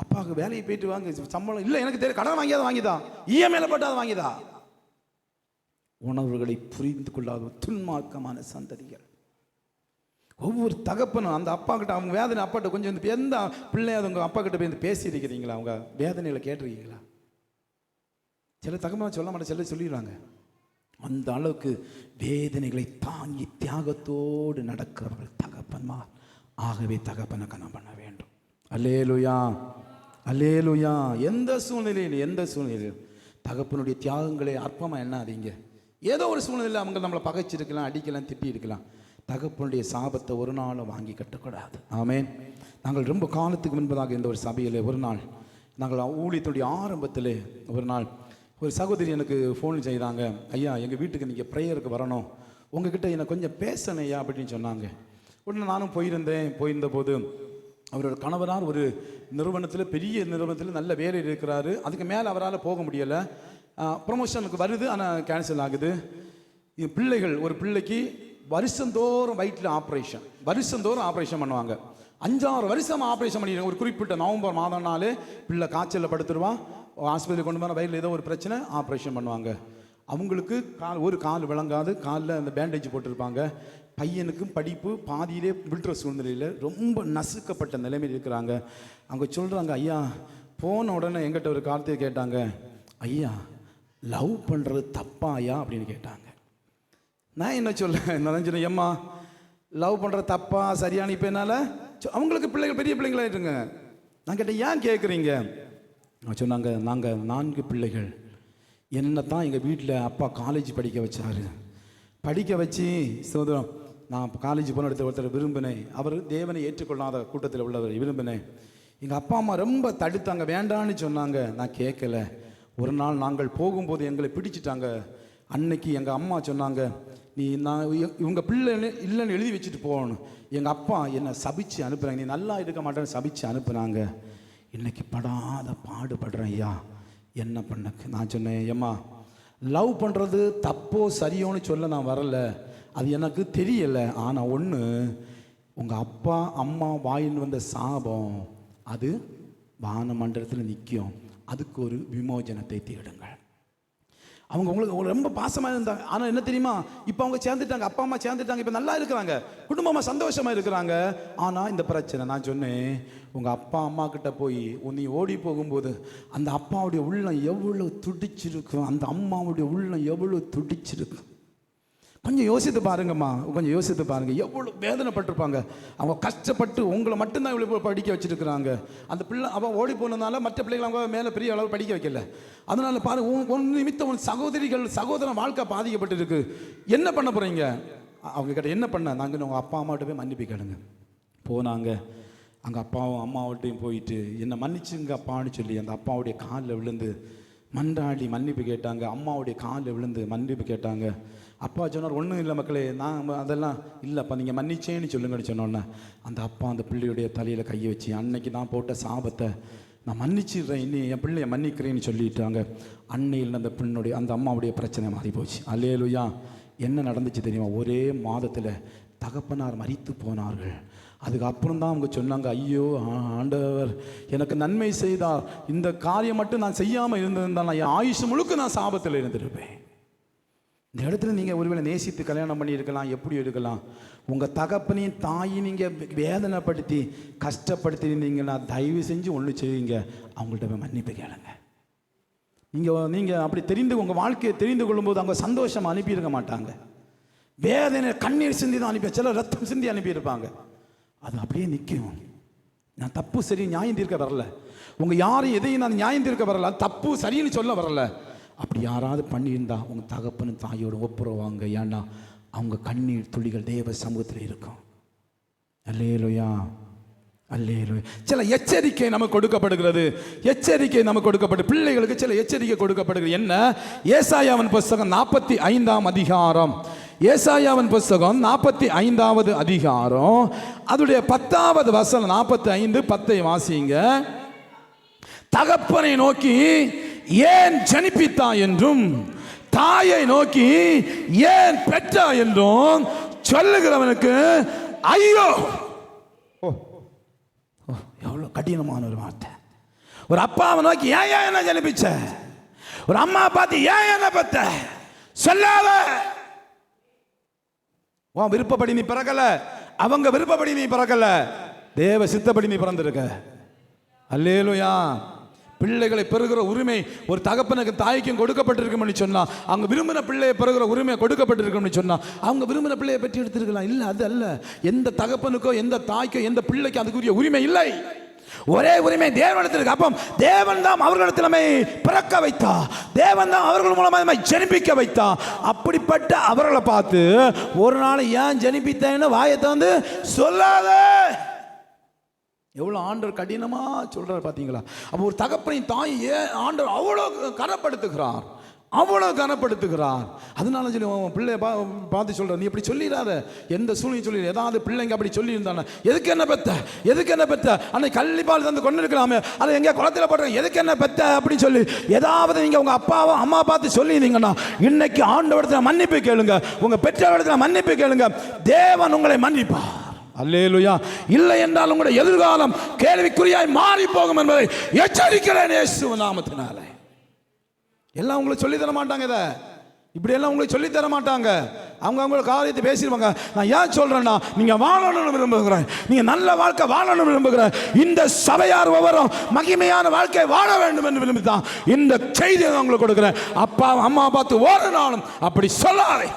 அப்பாவுக்கு வேலைக்கு போயிட்டு வாங்க, சம்பளம் இல்லை எனக்கு தெரியும், கடன் வாங்கியாத வாங்கிதா, இஎம்ஐல போட்டாத வாங்கிதா. உணர்வுகளை புரிந்து கொள்ளாத துன்மார்க்கமான சந்ததிகள். ஒவ்வொரு தகப்பனும் அந்த அப்பா கிட்ட அவங்க வேதனை அப்பாட்ட கொஞ்சம் வந்து எந்த பிள்ளையாவது உங்க அப்பா கிட்ட போய் பேசி இருக்கிறீங்களா? அவங்க வேதனைகளை கேட்டிருக்கீங்களா? சில தகப்பன சொல்ல மாட்டேன், சில சொல்லிடுறாங்க. அந்த அளவுக்கு வேதனைகளை தாங்கி தியாகத்தோடு நடக்கிறவர்கள் தகப்பன்மார். ஆகவே தகப்பனை கனம் பண்ண வேண்டும். அல்லேலூயா, அல்லேலூயா. எந்த சூழ்நிலையிலும் தகப்பனுடைய தியாகங்களை அற்பமாக எண்ணாதீங்க. ஏதோ ஒரு சூழ்நிலையில் அவங்க நம்மளை பகைச்சிருக்கலாம், அடிக்கலாம், திட்டி இருக்கலாம். தகப்பனுடைய சாபத்தை ஒரு நாளும் வாங்கி கட்டக்கூடாது. ஆமேன். நாங்கள் ரொம்ப காலத்துக்கு முன்பதாக இந்த ஒரு சபையில் ஒரு நாள், நாங்கள் ஊழியத்துடைய ஆரம்பத்தில் ஒரு நாள் ஒரு சகோதரி எனக்கு ஃபோன் செய்தாங்க. ஐயா, எங்கள் வீட்டுக்கு நீங்கள் ப்ரேயருக்கு வரணும், உங்ககிட்ட என்னை கொஞ்சம் பேசணும் ஐயா அப்படின்னு சொன்னாங்க. உடனே நானும் போயிருந்த போது அவரோட கணவரார் ஒரு நிறுவனத்தில், பெரிய நிறுவனத்தில் நல்ல வேலை இருக்கிறாரு. அதுக்கு மேலே அவரால் போக முடியலை. ப்ரமோஷனுக்கு வருது, ஆனால் கேன்சல் ஆகுது. பிள்ளைகள், ஒரு பிள்ளைக்கு வருஷந்தோறும் வயிற்றில் ஆப்ரேஷன், வருஷந்தோறும் ஆப்ரேஷன் பண்ணுவாங்க. 5-6 வருஷம் ஆப்ரேஷன் பண்ணிடுவாங்க. ஒரு குறிப்பிட்ட நவம்பர் மாதம்னாலே பிள்ளை காய்ச்சலில் படுத்துருவான், ஹாஸ்பிட்டலுக்கு கொண்டு போனால் வயிறில் ஏதோ ஒரு பிரச்சனை, ஆப்ரேஷன் பண்ணுவாங்க. அவங்களுக்கு ஒரு கால் விளங்காது, காலில் அந்த பேண்டேஜ் போட்டிருப்பாங்க. பையனுக்கும் படிப்பு பாதியிலே விடுற சூழ்நிலையில் ரொம்ப நசுக்கப்பட்ட நிலைமையில் இருக்கிறாங்க. அவங்க சொல்கிறாங்க, ஐயா போன உடனே எங்கிட்ட ஒரு காலத்தை கேட்டாங்க, ஐயா லவ் பண்ணுறது தப்பாயா அப்படின்னு கேட்டாங்க. நான் என்ன நான் சொன்னேன், ஏம்மா லவ் பண்ணுறது தப்பா சரியான? இப்போ என்னால் அவங்களுக்கு பிள்ளைகள் பெரிய பிள்ளைங்களாயிட்டுங்க. நான் கேட்டேன், ஏன் கேட்குறீங்க? சொன்னாங்க, நாங்கள் 4 பிள்ளைகள், என்னை தான் எங்கள் வீட்டில் அப்பா காலேஜ் படிக்க வச்சார். படிக்க வச்சு சோதரம் நான் காலேஜ் போன இடத்துல ஒருத்தர் விரும்பினேன். அவர் தேவனை ஏற்றுக்கொள்ளாத கூட்டத்தில் உள்ளவர் விரும்பினேன். எங்கள் அப்பா அம்மா ரொம்ப தடுத்தாங்க, வேண்டான்னு சொன்னாங்க. நான் கேட்கல. ஒரு நாள் நாங்கள் போகும்போது எங்களை பிடிச்சிட்டாங்க. அன்னைக்கு எங்கள் அம்மா சொன்னாங்க, நான் இவங்க பிள்ளை இல்லைன்னு எழுதி வச்சுட்டு போகணும். எங்கள் அப்பா என்னை சபிச்சு அனுப்புகிறாங்க, நீ நல்லா இருக்க மாட்டேன்னு சபிச்சு அனுப்புனாங்க. இன்னைக்கு படாத பாடுபடுறேன் ஐயா, என்ன பண்ண? நான் சொன்னேன், ஏம்மா லவ் பண்ணுறது தப்போ சரியோன்னு சொல்ல நான் வரலை, அது எனக்கு தெரியலை. ஆனால் ஒன்று, உங்கள் அப்பா அம்மா வாயின்னு வந்த சாபம் அது வானமண்டலத்தில் நிற்கும். அதுக்கு ஒரு விமோசனத்தை தேடுங்கள். அவங்க உங்களுக்கு ரொம்ப பாசமாக இருந்தாங்க. ஆனால் என்ன தெரியுமா, இப்போ அவங்க சேர்ந்துட்டாங்க, அப்பா அம்மா சேர்ந்துட்டாங்க, இப்போ நல்லா இருக்கிறாங்க, குடும்பமாக சந்தோஷமாக இருக்கிறாங்க. ஆனால் இந்த பிரச்சனை. நான் சொன்னேன், உங்கள் அப்பா அம்மா கிட்ட போய் நீ ஓடி போகும்போது அந்த அப்பாவுடைய உள்ளம் எவ்வளோ துடிச்சிருக்கும், அந்த அம்மாவுடைய உள்ளம் எவ்வளோ துடிச்சிருக்கும். கொஞ்சம் யோசித்து பாருங்கம்மா, கொஞ்சம் யோசித்து பாருங்கள், எவ்வளோ வேதனைப்பட்டிருப்பாங்க. அவங்க கஷ்டப்பட்டு உங்களை மட்டும்தான் இவ்வளோ படிக்க வச்சுருக்குறாங்க. அந்த பிள்ளை அவன் ஓடி போனதுனால மற்ற பிள்ளைகள் அவங்க மேலே பெரிய அளவு படிக்க வைக்கல. அதனால் பாருங்க, உன் நிமித்தம் உன் சகோதரன் வாழ்க்கை பாதிக்கப்பட்டிருக்கு. என்ன பண்ண போகிறீங்க? அவங்க கிட்ட என்ன பண்ண? நாங்கள் உங்கள் அப்பா அம்மாவிட்ட போய் மன்னிப்பு கேளுங்க. போனாங்க. அங்கே அப்பாவும் அம்மாவிட்டையும் போயிட்டு என்னை மன்னிச்சுங்க அப்பான்னு சொல்லி அந்த அப்பாவுடைய காலில் விழுந்து மன்றாடி மன்னிப்பு கேட்டாங்க. அம்மாவுடைய காலில் விழுந்து மன்னிப்பு கேட்டாங்க. அப்பா சொன்னார், ஒன்றும் இல்லை மக்களே, நான் அதெல்லாம் இல்லைப்பா, நீங்கள் மன்னிச்சேன்னு சொல்லுங்கன்னு சொன்னோன்னே அந்த அப்பா அந்த பிள்ளையுடைய தலையில் கையை வச்சு, அன்னைக்கு நான் போட்ட சாபத்தை நான் மன்னிச்சிடுறேன், இன்னும் என் பிள்ளைய மன்னிக்கிறேன்னு சொல்லிட்டாங்க. அன்னையில் அந்த பெண்ணுடைய அந்த அம்மாவுடைய பிரச்சனை மாறி போச்சு. அல்லேலூயா. என்ன நடந்துச்சு தெரியுமா? ஒரே மாதத்தில் தகப்பனார் மரித்து போனார்கள். அதுக்கப்புறம் தான் அவங்க சொன்னாங்க, ஐயோ ஆண்டவர் எனக்கு நன்மை செய்தார், இந்த காரியம் மட்டும் நான் செய்யாமல் இருந்திருந்தா நான் என் ஆயுஷ் முழுக்க நான் சாபத்தில் இருந்திருப்பேன். இந்த இடத்துல நீங்கள் ஒருவேளை நேசித்து கல்யாணம் பண்ணியிருக்கலாம், எப்படி இருக்கலாம். உங்கள் தகப்பனையும் தாயும் நீங்கள் வேதனைப்படுத்தி கஷ்டப்படுத்தியிருந்தீங்கன்னா தயவு செஞ்சு ஒன்று செய்வீங்க, அவங்கள்ட்ட போய் மன்னிப்பு கேளுங்க. நீங்கள் அப்படி உங்கள் வாழ்க்கையை தெரிந்து கொள்ளும்போது அவங்க சந்தோஷம் அனுப்பியிருக்க மாட்டாங்க. வேதனை கண்ணீர் சிந்தி தான் அனுப்பி, சில ரத்தம் சிந்தி அனுப்பியிருப்பாங்க. அது அப்படியே நிற்கும். நான் தப்பு சரி நியாயம் தீர்க்க வரல, உங்கள் யாரும் எதையும் நான் நியாயம் தீர்க்க வரல, தப்பு சரின்னு சொல்ல வரல. அப்படி யாராவது பண்ணியிருந்தா உங்கள் தகப்பனும் தாயோடு ஒப்புரவாங்க. ஏன்னா அவங்க கண்ணீர் துளிகள் தேவ சமூகத்தில் இருக்கும். அல்லேலூயா, அல்லேலூயா. சில எச்சரிக்கை நமக்கு கொடுக்கப்படுகிறது. எச்சரிக்கை நமக்கு கொடுக்கப்பட்டு பிள்ளைகளுக்கு சில எச்சரிக்கை கொடுக்கப்படுகிறது. என்ன? ஏசாயாவின் புஸ்தகம் 45ஆம் அதிகாரம். ஏசாயாவின் புஸ்தகம் 45வது அதிகாரம் அதோடைய 10வது வசனம் 45:10 வாசிங்க. தகப்பனை நோக்கி ஏன் ஜனிப்பித்தா என்றும் தாயை நோக்கி ஏன் பெற்றா என்றும் சொல்லுகிறவனுக்கு ஐயோ. எவ்வளவு கடினமான ஒரு வார்த்தை. ஒரு அப்பாவை நோக்கி ஏன் என்ன ஜனிப்பிச்ச, ஒரு அம்மா பார்த்து ஏன் என்ன பெத்த சொல்லாத. உன் விருப்பப்படி நீ பிறக்கல, அவங்க விருப்பப்படி நீ பிறக்கல, தேவ சித்தப்படி நீ பிறந்திருக்க. அல்லேலூயா. பிள்ளைகளை பெறுகிற உரிமை ஒரு தகப்பனுக்கு தாய்க்கும் கொடுக்கப்பட்டிருக்கும்னு சொன்னா, அவங்க விரும்பின பிள்ளையை பெறுகிற உரிமை கொடுக்கப்பட்டிருக்கும்னு சொன்னா, அவங்க விரும்பின பிள்ளையை பெற்று எடுத்திருக்கலாம். இல்லை, அது அல்ல. எந்த தகப்பனுக்கோ எந்த தாய்க்கோ எந்த பிள்ளைக்கு அதுக்குரிய உரிமை இல்லை. ஒரே உரிமை தேவனிடத்திற்கு. அப்போ தேவன் தான் அவர்களிடத்திலமை பிறக்க வைத்தா, தேவன் தான் அவர்கள் மூலமாக ஜனிப்பிக்க வைத்தா. அப்படிப்பட்ட அவர்களை பார்த்து ஒரு நாள் ஏன் ஜனிப்பித்தேன்னு வாயத்தை வந்து சொல்லாத. எவ்வளோ ஆண்டவர் கடினமா சொல்றாரு பார்த்தீங்களா? அப்போ ஒரு தகப்பனின் தாய் ஏன் ஆண்டவர் அவ்வளோ கனப்படுத்துகிறார், அவ்வளோ கனப்படுத்துகிறார். அதனால சொல்லி பிள்ளைய பார்த்து சொல்ற, நீ அப்படி சொல்லிடாத. எந்த சூழ்நிலை சொல்லி ஏதாவது பிள்ளைங்க அப்படி சொல்லி இருந்தானே, எதுக்கு என்ன பெத்த, எதுக்கு என்ன பெத்த, அன்னைக்கு கள்ளிப்பால் தந்து கொண்டு இருக்கலாமே, அதை எங்கே குளத்தில் போடுறேன், எதுக்கு என்ன பெத்த அப்படின்னு சொல்லி ஏதாவது நீங்கள் உங்கள் அப்பாவோ அம்மா பார்த்து சொல்லியிருந்தீங்கன்னா, இன்னைக்கு ஆண்டவரிடத்தில் மன்னிப்பு கேளுங்க, உங்கள் பெற்றவரிடத்தில் மன்னிப்பு கேளுங்க, தேவன் உங்களை மன்னிப்பார். அல்லேலூயா. இல்லை என்றால் உங்களுடைய எதிர்காலம் கேள்விக்குறியாய் மாறி போகும் என்பதை எச்சரிக்கிறேன் இயேசுவின் நாமத்தினாலே. எல்லாம் உங்களுக்கு சொல்லி தர மாட்டாங்க, இதை இப்படி எல்லாம் உங்களுக்கு சொல்லி தர மாட்டாங்க. அவங்க காரியத்தை பேசிடுவாங்க. நான் ஏன் சொல்றேன்னா, நீங்க வாழணும்னு விரும்புகிறேன், நீங்க நல்ல வாழ்க்கை வாழணும்னு விரும்புகிறேன், இந்த சபையார் ஒவ்வொரு மகிமையான வாழ்க்கை வாழ வேண்டும் என்று விரும்பித்தான் இந்த செய்தியை உங்களுக்கு கொடுக்கிறேன். அப்பா அம்மா பார்த்து ஒரு நாளும் அப்படி சொல்லாதே.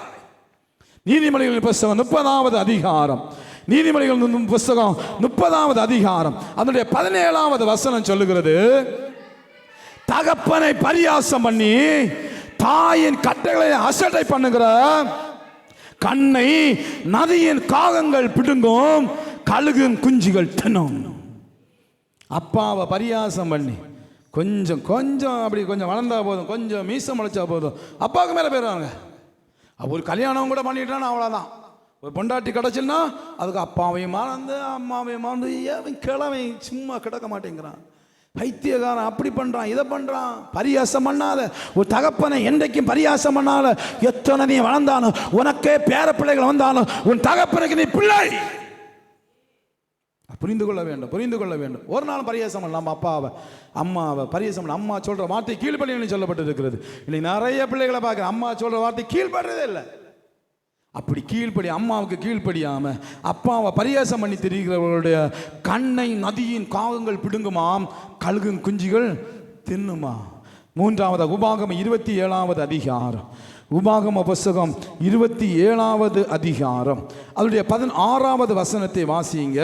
நீதிமொழிகள் புஸ்தகம் 30வது அதிகாரம், நீதிமொழிகள் புஸ்தகம் 30வது அதிகாரம் அதனுடைய 17வது வசனம் சொல்லுகிறது, தகப்பனை பரியாசம் பண்ணி தாயின் கட்டைகளை அசட்டை பண்ணுகிற கண்ணை நதியின் காகங்கள் பிடுங்கும், கழுகும் குஞ்சுகள் தின்னும். அப்பாவை பரியாசம் பண்ணி கொஞ்சம் கொஞ்சம் அப்படி கொஞ்சம் வளர்ந்தா போதும், கொஞ்சம் மீசம் முளைச்சா போதும், அப்பாவுக்கு மேலே போயிடுவாங்க. ஒரு கல்யாணம் கூட பண்ணிட்டானா அவ்வளோதான். ஒரு பொண்டாட்டி கிடச்சுன்னா அதுக்கு அப்பாவையும் மறந்து அம்மாவையும் மறந்து ஏன் கிழமை சும்மா கிடக்க மாட்டேங்கிறான், பைத்தியகாரன் அப்படி பண்ணுறான் இதை பண்ணுறான். பரியாசம் பண்ணாத. ஒரு தகப்பனை என்றைக்கும் பரியாசம் பண்ணாத. எத்தனை நீ வளர்ந்தாலும், உனக்கே பேர பிள்ளைகள் வந்தாலும், உன் தகப்பனுக்கு நீ பிள்ளை. புரிந்து கொள்ள வேண்டும், புரிந்து கொள்ள வேண்டும். ஒரு நாள் பரியாசம் பண்ணலாம் அப்பாவை அம்மாவை பரியாசம் பண்ண. அம்மா சொல்கிற வார்த்தை கீழ்ப்படின்னு சொல்லப்பட்டு இருக்கிறது. இன்னைக்கு நிறைய பிள்ளைகளை பார்க்குறேன், அம்மா சொல்கிற வார்த்தை கீழ்படுறதே இல்லை. அப்படி கீழ்ப்படி அம்மாவுக்கு கீழ்ப்படியாம அப்பாவை பரியாசம் பண்ணி திரிகிறவர்களுடைய கண்ணை நதியின் காகங்கள் பிடுங்குமாம், கழுகும் குஞ்சுகள் தின்னுமா. 3வது உபாகமம் 27வது அதிகாரம், உபாகம புஸ்தகம் 27வது அதிகாரம் அதனுடைய 16வது வசனத்தை வாசிங்க.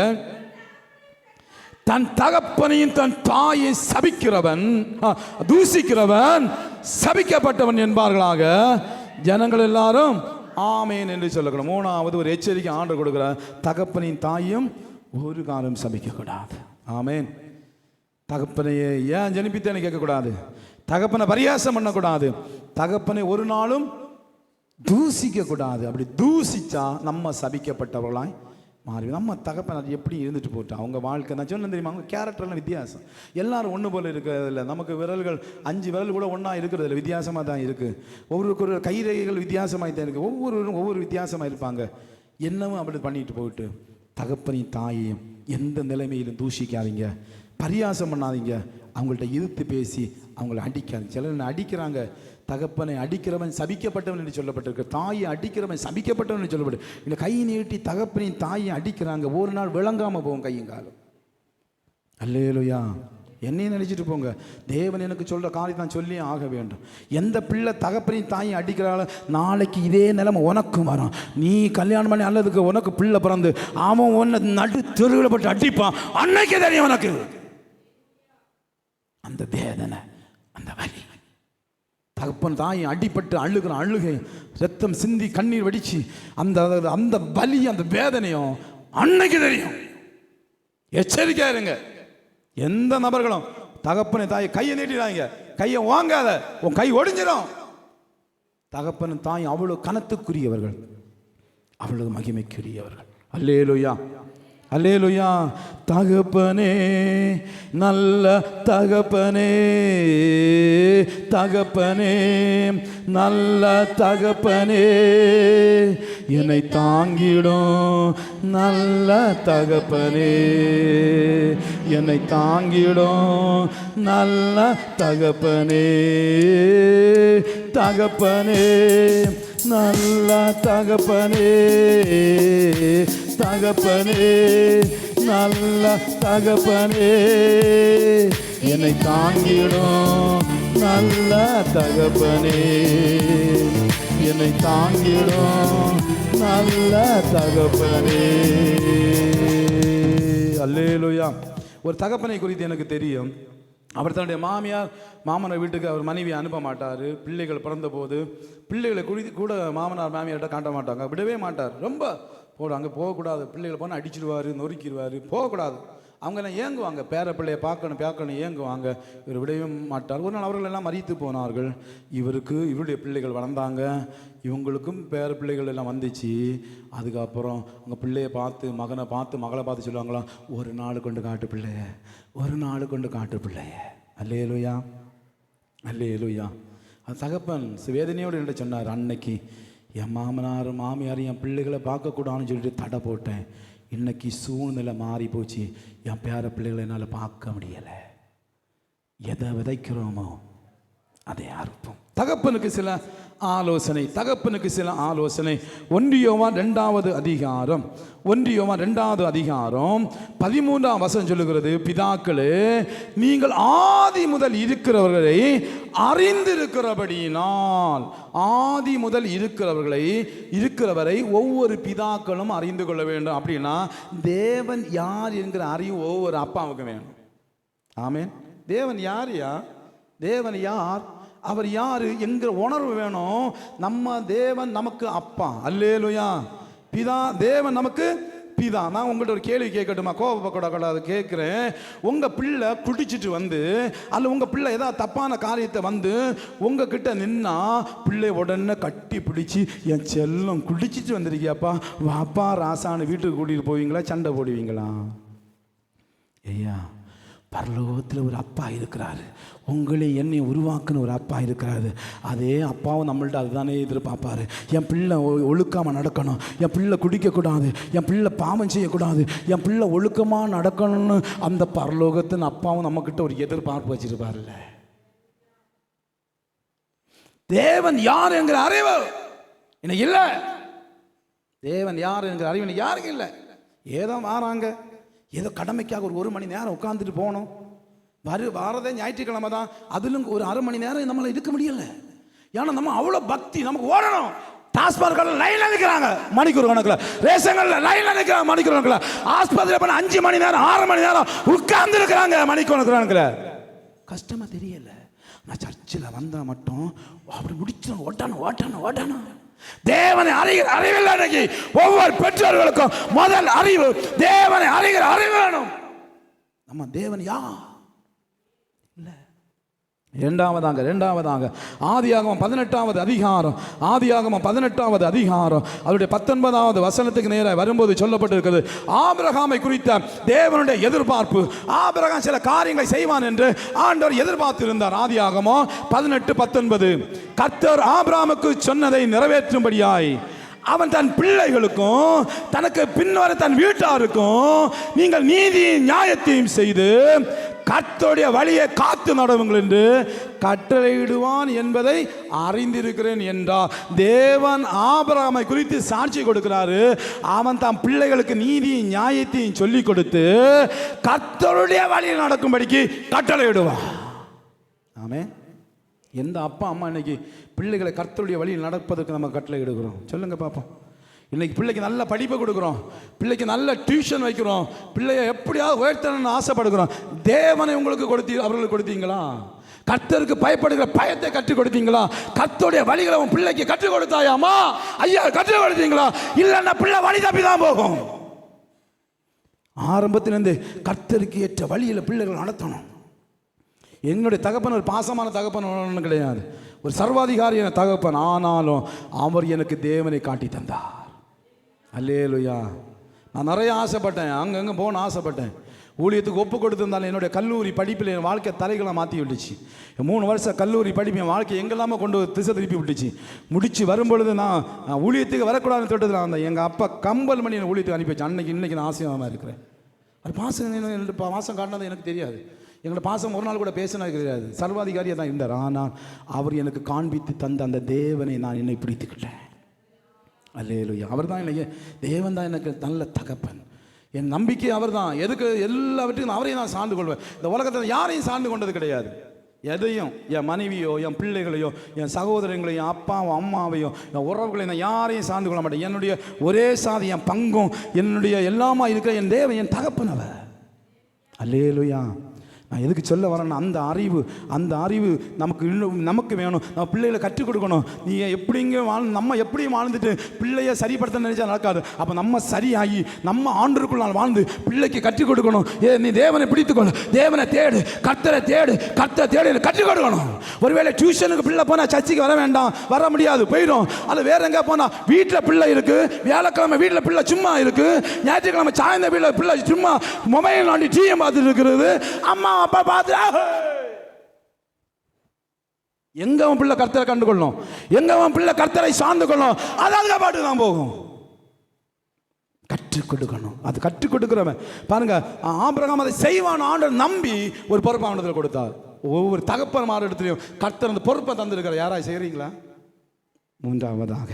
தன் தகப்பனையும் தன் தாயை சபிக்கிறவன் தூசிக்கிறவன் சபிக்கப்பட்டவன் என்பார்களாக. ஜனங்கள் எல்லாரும் ஆமேன் என்று சொல்லக்கூடாது. 3வது ஒரு எச்சரிக்கை ஆண்டவர் கொடுக்கிறார், தகப்பனின் தாயும் ஒரு காலம் சபிக்கக்கூடாது. ஆமேன். தகப்பனையே ஏன் ஜனிப்பித்தேன்னு கேட்கக்கூடாது, தகப்பனை பரியாசம் பண்ணக்கூடாது, தகப்பனை ஒரு நாளும் தூசிக்க கூடாது. அப்படி தூசிச்சா நம்ம சபிக்கப்பட்டவர்களாய் மாறி. நம்ம தகப்பன் அது எப்படி இருந்துட்டு போட்டோம், அவங்க வாழ்க்கை நான் சொன்ன தெரியுமா, அவங்க கேரக்டர்லாம் வித்தியாசம். எல்லாரும் ஒன்று போல இருக்கிறதில்ல. நமக்கு விரல்கள் 5 விரல் கூட ஒன்றா இருக்கிறதில்ல, வித்தியாசமாக தான் இருக்குது. ஒவ்வொருக்கு ஒரு கைரேகைகள் வித்தியாசமாக தான் இருக்குது. ஒவ்வொருவரும் ஒவ்வொரு வித்தியாசமாக இருப்பாங்க. என்னவும் அப்படி பண்ணிட்டு போயிட்டு தகப்பனையும் தாயையும் எந்த நிலைமையிலும் தூஷிக்காதீங்க, பரியாசம் பண்ணாதீங்க, அவங்கள்ட்ட எதிர்த்து பேசி அவங்கள அடிக்காதீங்க. சிலர் அடிக்கிறாங்க. தகப்பனை அடிக்கிறவன் சபிக்கப்பட்டவன் என்று சொல்லப்பட்டிருக்கு, தாயை அடிக்கிறவன் சபிக்கப்பட்டவன் என்று சொல்லப்பட்டு. இந்த கை நீட்டி தகப்பனையும் தாயை அடிக்கிறாங்க. ஒரு நாள் விளங்காமல் போகும் கையும் காலம். அல்லேலூயா. என்னையும் நினைச்சிட்டு போங்க, தேவன் எனக்கு சொல்கிற காரியத்தை நான் சொல்லியே ஆக வேண்டும். எந்த பிள்ளை தகப்பனையும் தாயை அடிக்கிறாள், நாளைக்கு இதே நிலைமை உனக்கும் வரும். நீ கல்யாணம் பண்ணி அல்லதுக்கு உனக்கு பிள்ளை பிறந்து அவன் உன்னை நடு தெருவில் போட்டு அடிப்பான், அன்னைக்கே தெரியும் உனக்கு அந்த வேதனை, அந்த வலி. தகப்பன் தாயை அடிப்பட்டு அழுகிற அழுகை, ரத்தம் சிந்தி கண்ணீர் வடிச்சு அந்த அந்த வலி அந்த வேதனையும் அன்னைக்கு தெரியும். எச்சரிக்கையா இருங்க. எந்த நபர்களும் தகப்பனை தாய் கையை நீட்டிடாங்க, கையை வாங்காத, உன் கை ஒடிஞ்சிடும். தகப்பனும் தாய் அவ்வளவு கனத்துக்குரியவர்கள், அவ்வளவு மகிமைக்குரியவர்கள். அல்லேலூயா, அல்லேலூயா. தகப்பனே, நல்ல தகப்பனே, தகப்பனே, நல்ல தகப்பனே, என்னை தாங்கிடும் நல்ல தகப்பனே, என்னை தாங்கிடும் நல்ல தகப்பனே, தகப்பனே, நல்ல தகப்பனே, தகப்பனே, நல்ல தகப்பனே, என்னை தாங்கிடும் நல்ல தகப்பனே, என்னை தாங்கிடும் நல்ல தகப்பனே. அல்லேலூயா. ஒரு தகப்பனை குறித்து எனக்கு தெரியும். அவர் தன்னுடைய மாமனார் வீட்டுக்கு அவர் மனைவி அனுப்ப மாட்டார். பிள்ளைகள் பிறந்த போது பிள்ளைகளை குறித்து கூட மாமனார் மாமியார்கிட்ட காட்ட மாட்டாங்க, விடவே மாட்டார். ரொம்ப அங்கே போகக்கூடாது, பிள்ளைகளை போனால் அடிச்சிடுவார், நொறுக்கிடுவார், போகக்கூடாது. அவங்கெல்லாம் ஏங்குவாங்க, பேர பிள்ளையை பார்க்கணும் ஏங்குவாங்க. இவர் விடவே மாட்டார். ஒரு நாள் அவர்கள் எல்லாம் மறித்து போனார்கள். இவருடைய பிள்ளைகள் வளர்ந்தாங்க, இவங்களுக்கும் பேர பிள்ளைகள் எல்லாம் வந்துச்சு. அதுக்கப்புறம் அவங்க பிள்ளையை பார்த்து மகனை பார்த்து மகளை பார்த்து சொல்லுவாங்களாம், ஒரு நாள் கொண்டு காட்டு பிள்ளைய, ஒரு நாள் கொண்டு காட்டு பிள்ளைய. அல்லேலூயா, அல்லேலூயா. அது தகப்பன் வேதனையோடு என்று சொன்னார், அன்னைக்கு என் மாமனாரும் மாமியாரும் என் பிள்ளைகளை பார்க்கக்கூடாதுன்னு சொல்லிட்டு தடை போட்டேன். இன்னைக்கு சூழ்நிலை மாறி போச்சு, என் பேர பிள்ளைகளை என்னால் பார்க்க முடியலை. எதை விதைக்கிறோமோ அதை அறுப்போம். தகப்பனுக்கு சில ஆலோசனை, தகப்பனுக்கு சில ஆலோசனை. 1 யோவான் 2வது அதிகாரம் 13ஆம் வசனம் சொல்லுகிறது, பிதாக்களே, நீங்கள் ஆதி முதல் இருக்கிறவர்களை அறிந்திருக்கிறபடியினால், ஆதி முதல் இருக்கிறவரை ஒவ்வொரு பிதாக்களும் அறிந்து கொள்ள வேண்டும். அப்படின்னா தேவன் யார் என்கிற அறிவு ஒவ்வொரு அப்பாவுக்கு வேணும். ஆமென். தேவன் யார், தேவன் யார், அவர் யாரு என்கிற உணர்வு வேணும். நம்ம தேவன் நமக்கு அப்பா. அல்லேலூயா. பிதா, தேவன் நமக்கு பிதா. நான் உங்கள்கிட்ட ஒரு கேள்வி கேட்கட்டுமா? கோபப்படக்கூடாது, கேட்குறேன். உங்கள் பிள்ளை குடிச்சிட்டு வந்து, அல்ல உங்கள் பிள்ளை ஏதாவது தப்பான காரியத்தை வந்து உங்ககிட்ட நின்னா, பிள்ளை உடனே கட்டி பிடிச்சி, என் செல்லம் குடிச்சிட்டு வந்திருக்கியாப்பா, வாப்பா ராசான்னு வீட்டுக்கு கூட்டிகிட்டு போவீங்களா, சண்டை போடுவீங்களா? ஐயா, பரலோகத்தில் ஒரு அப்பா இருக்கிறாரு, உங்களை என்னை உருவாக்குன ஒரு அப்பா இருக்கிறாரு. அதே அப்பாவும் நம்மள்ட்ட அதுதானே எதிர்பார்ப்பாரு. என் பிள்ளை ஒழுக்காமல் நடக்கணும், என் பிள்ளை குடிக்கக்கூடாது, என் பிள்ளை பாவம் செய்யக்கூடாது, என் பிள்ளை ஒழுக்கமாக நடக்கணும்னு அந்த பரலோகத்தின் அப்பாவும் நம்மக்கிட்ட ஒரு எதிர்பார்ப்பு வச்சிருப்பாருல்ல. தேவன் யார் என்கிற அறிவு எனக்கு இல்லை. தேவன் யார் என்கிற அறிவு எனக்கு யாருக்கும் இல்லை. ஏதோ வாராங்க, ஏதோ கடமைக்காக ஒரு மணி நேரம் உட்காந்துட்டு போகணும். வாரதே ஞாயிற்றுக்கிழமை தான், அதிலும் ஒரு அரை மணி நேரம் நம்மளால் இருக்க முடியல. ஏன்னா நம்ம அவ்வளோ பக்தி, நமக்கு ஓடணும். டாஸ்மார்க்ல லைன்ல நிற்கிறாங்க மணிக்கூர் கணக்கில், ரேஷன்ல லைன்ல நிற்கிறாங்க மணிக்கூர் கணக்கில், ஆஸ்பத்திரியில் பண்ண 5 மணி நேரம் 6 மணி நேரம் உட்கார்ந்து இருக்கிறாங்க மணிக்கூர் கணக்கில். கஷ்டமா தெரியல. நான் சர்ச்சில் வந்தா மட்டும் அப்படி முடிச்சு ஓட்டணும். தேவனை அறிவில்லை. இன்னைக்கு ஒவ்வொரு பெற்றோர்களுக்கும் முதல் அறிவு, தேவனை அறிகிற அறிவு வேணும். நம்ம தேவன் யார் இல்ல. இரண்டாவதாக ஆதியாகமம் 18வது அதிகாரம் அவருடைய 19வது வசனத்துக்கு நேராக வரும்போது சொல்லப்பட்டிருக்கிறது, ஆபிரகாமை குறித்த தேவனுடைய எதிர்பார்ப்பு. ஆபிரகாம் சில காரியங்களை செய்வான் என்று ஆண்டவர் எதிர்பார்த்து இருந்தார். ஆதியாகமம் 18:19, கர்த்தர் ஆபிரகாமுக்கு சொன்னதை நிறைவேற்றும்படியாய் அவன் தன் பிள்ளைகளுக்கும் தனக்கு பின்வர தன் வீட்டாருக்கும் நீங்கள் நீதியும் நியாயத்தையும் செய்து கர்த்தருடைய வழியை காத்து நடவுங்கள் என்று கட்டளையிடுவான் என்பதை அறிந்திருக்கிறேன் என்றார். தேவன் ஆபிரகாமை குறித்து சாட்சி கொடுக்கிறாரு. அவன் தன் பிள்ளைகளுக்கு நீதியும் நியாயத்தையும் சொல்லிக் கொடுத்து கர்த்தருடைய வழியில் நடக்கும்படிக்கு கட்டளையிடுவான். ஆமென். எந்த அப்பா அம்மா இன்னைக்கு பிள்ளைகளை கர்த்தருடைய வழியில் நடப்பதற்கு நம்ம கட்டளை எடுக்கிறோம்? சொல்லுங்க பார்ப்போம். இன்னைக்கு பிள்ளைக்கு நல்ல படிப்பை கொடுக்குறோம், பிள்ளைக்கு நல்ல டியூஷன் வைக்கிறோம், பிள்ளைய எப்படியாவது உயர்த்தணும்னு ஆசைப்படுகிறோம். தேவனை உங்களுக்கு அவர்களுக்கு கொடுத்தீங்களா? கர்த்தருக்கு பயப்படுகிற பயத்தை கற்றுக் கொடுத்தீங்களா? கர்த்தருடைய வழிகளை உன் பிள்ளைக்கு கற்றுக் கொடுத்தாயாமா? ஐயா, கற்றுக் கொடுத்தீங்களா? இல்லைன்னா பிள்ளை வழி தப்பி தான் போகும். ஆரம்பத்திலிருந்து கர்த்தருக்கு ஏற்ற வழியில் பிள்ளைகள் நடத்தணும். என்னுடைய தகப்பன் ஒரு பாசமான தகப்பன் கிடையாது, ஒரு சர்வாதிகாரியான தகப்பன். ஆனாலும் அவர் எனக்கு தேவனை காட்டி தந்தார். அல்லேலூயா. நான் நிறைய ஆசைப்பட்டேன், அங்கங்கே போகணும்னு ஆசைப்பட்டேன். ஊழியத்துக்கு ஒப்பு கொடுத்திருந்தாலும் என்னுடைய கல்லூரி படிப்பில் என் வாழ்க்கை தலைகளை மாற்றி விட்டுச்சு. 3 வருஷம் கல்லூரி படிப்பு என் வாழ்க்கை எங்கெல்லாமோ கொண்டு திசை திருப்பி விட்டுச்சு. முடிச்சு வரும்பொழுது நான் ஊழியத்துக்கு வரக்கூடாதுன்னு தொட்டதில் வந்தேன். எங்கள் அப்பா கம்பல் பண்ணி என்னை ஊழியத்துக்கு அனுப்பி வச்சு. இன்றைக்கி நான் ஆசையாக இருக்கிறேன். அது பாசம் காட்டினது எனக்கு தெரியாது. எங்களோட பாசம் ஒரு நாள் கூட பேசினது கிடையாது. சர்வாதிகாரியாக தான் இருந்தார். ஆனால் அவர் எனக்கு காண்பித்து தந்த அந்த தேவனை நான் என்னை பிடித்துக்கிட்டேன். அல்லேலூயா. அவர் தான் என்னைய தேவன் தான் எனக்கு நல்ல தகப்பன். என் நம்பிக்கை அவர் தான். எதுக்கு எல்லாவற்றையும் அவரையும் நான் சார்ந்து கொள்வேன். இந்த உலகத்தில் யாரையும் சார்ந்து கொண்டது கிடையாது. எதையும் என் மனைவியோ, என் பிள்ளைகளையோ, என் சகோதரங்களையும், அப்பாவோ அம்மாவையோ, என் உறவுகளையும் நான் யாரையும் சார்ந்து கொள்ள மாட்டேன். என்னுடைய ஒரே சாதி, என் பங்கும், என்னுடைய எல்லாமா இருக்கிற என் தேவன், என் தகப்பனவர். அல்லேலூயா. நான் எதுக்கு சொல்ல வரேன்னா, அந்த அறிவு நமக்கு வேணும். நம்ம பிள்ளைகளை கற்றுக் கொடுக்கணும். நீங்கள் எப்படிங்க நம்ம எப்படி வாழ்ந்துட்டு பிள்ளையை சரிப்படுத்த நினைச்சா நடக்காது. அப்போ நம்ம சரியாகி நம்ம ஆண்டுக்குள் நான் வாழ்ந்து பிள்ளைக்கு கற்றுக் கொடுக்கணும். நீ தேவனை பிடித்துக்கொள்ள, தேவனை தேடு, கர்த்தரை தேடு கற்றுக் கொடுக்கணும். ஒருவேளை டியூஷனுக்கு பிள்ளை போனால் சர்ச்சைக்கு வர வேண்டாம், வர முடியாது, போயிடும். அது வேற எங்கே போனால் வீட்டில் பிள்ளை இருக்கு, வியாழக்கிழமை வீட்டில் பிள்ளை சும்மா இருக்கு, ஞாயிற்றுக்கிழமை சாயந்தரம் வீட்டில் பிள்ளை சும்மா மொபைல் நாட்டி டிஎம் பார்த்துட்டு இருக்கிறது. அம்மா அப்பா பார்த்து எங்க அவன் பிள்ளை கர்த்தரை கண்டுகொள்ளணும், எங்க அவன் பிள்ளை கர்த்தரை சார்ந்து கொள்ளணும். அதாவது பாட்டு தான் போகும். கற்றுக் கொடுக்கணும். அது கற்றுக் கொடுக்கிறவன் பாருங்க, ஆபிரகாம் அதை செய்வான் ஆண்டவர் நம்பி ஒரு பொறுப்பு அவனத்தில் கொடுத்தார். ஒவ்வொரு தகப்பன் மாறு இடத்துலையும் கர்த்தர் அந்த பொறுப்பை தந்திருக்கிறார். யாராவது செய்கிறீங்களா? மூன்றாவதாக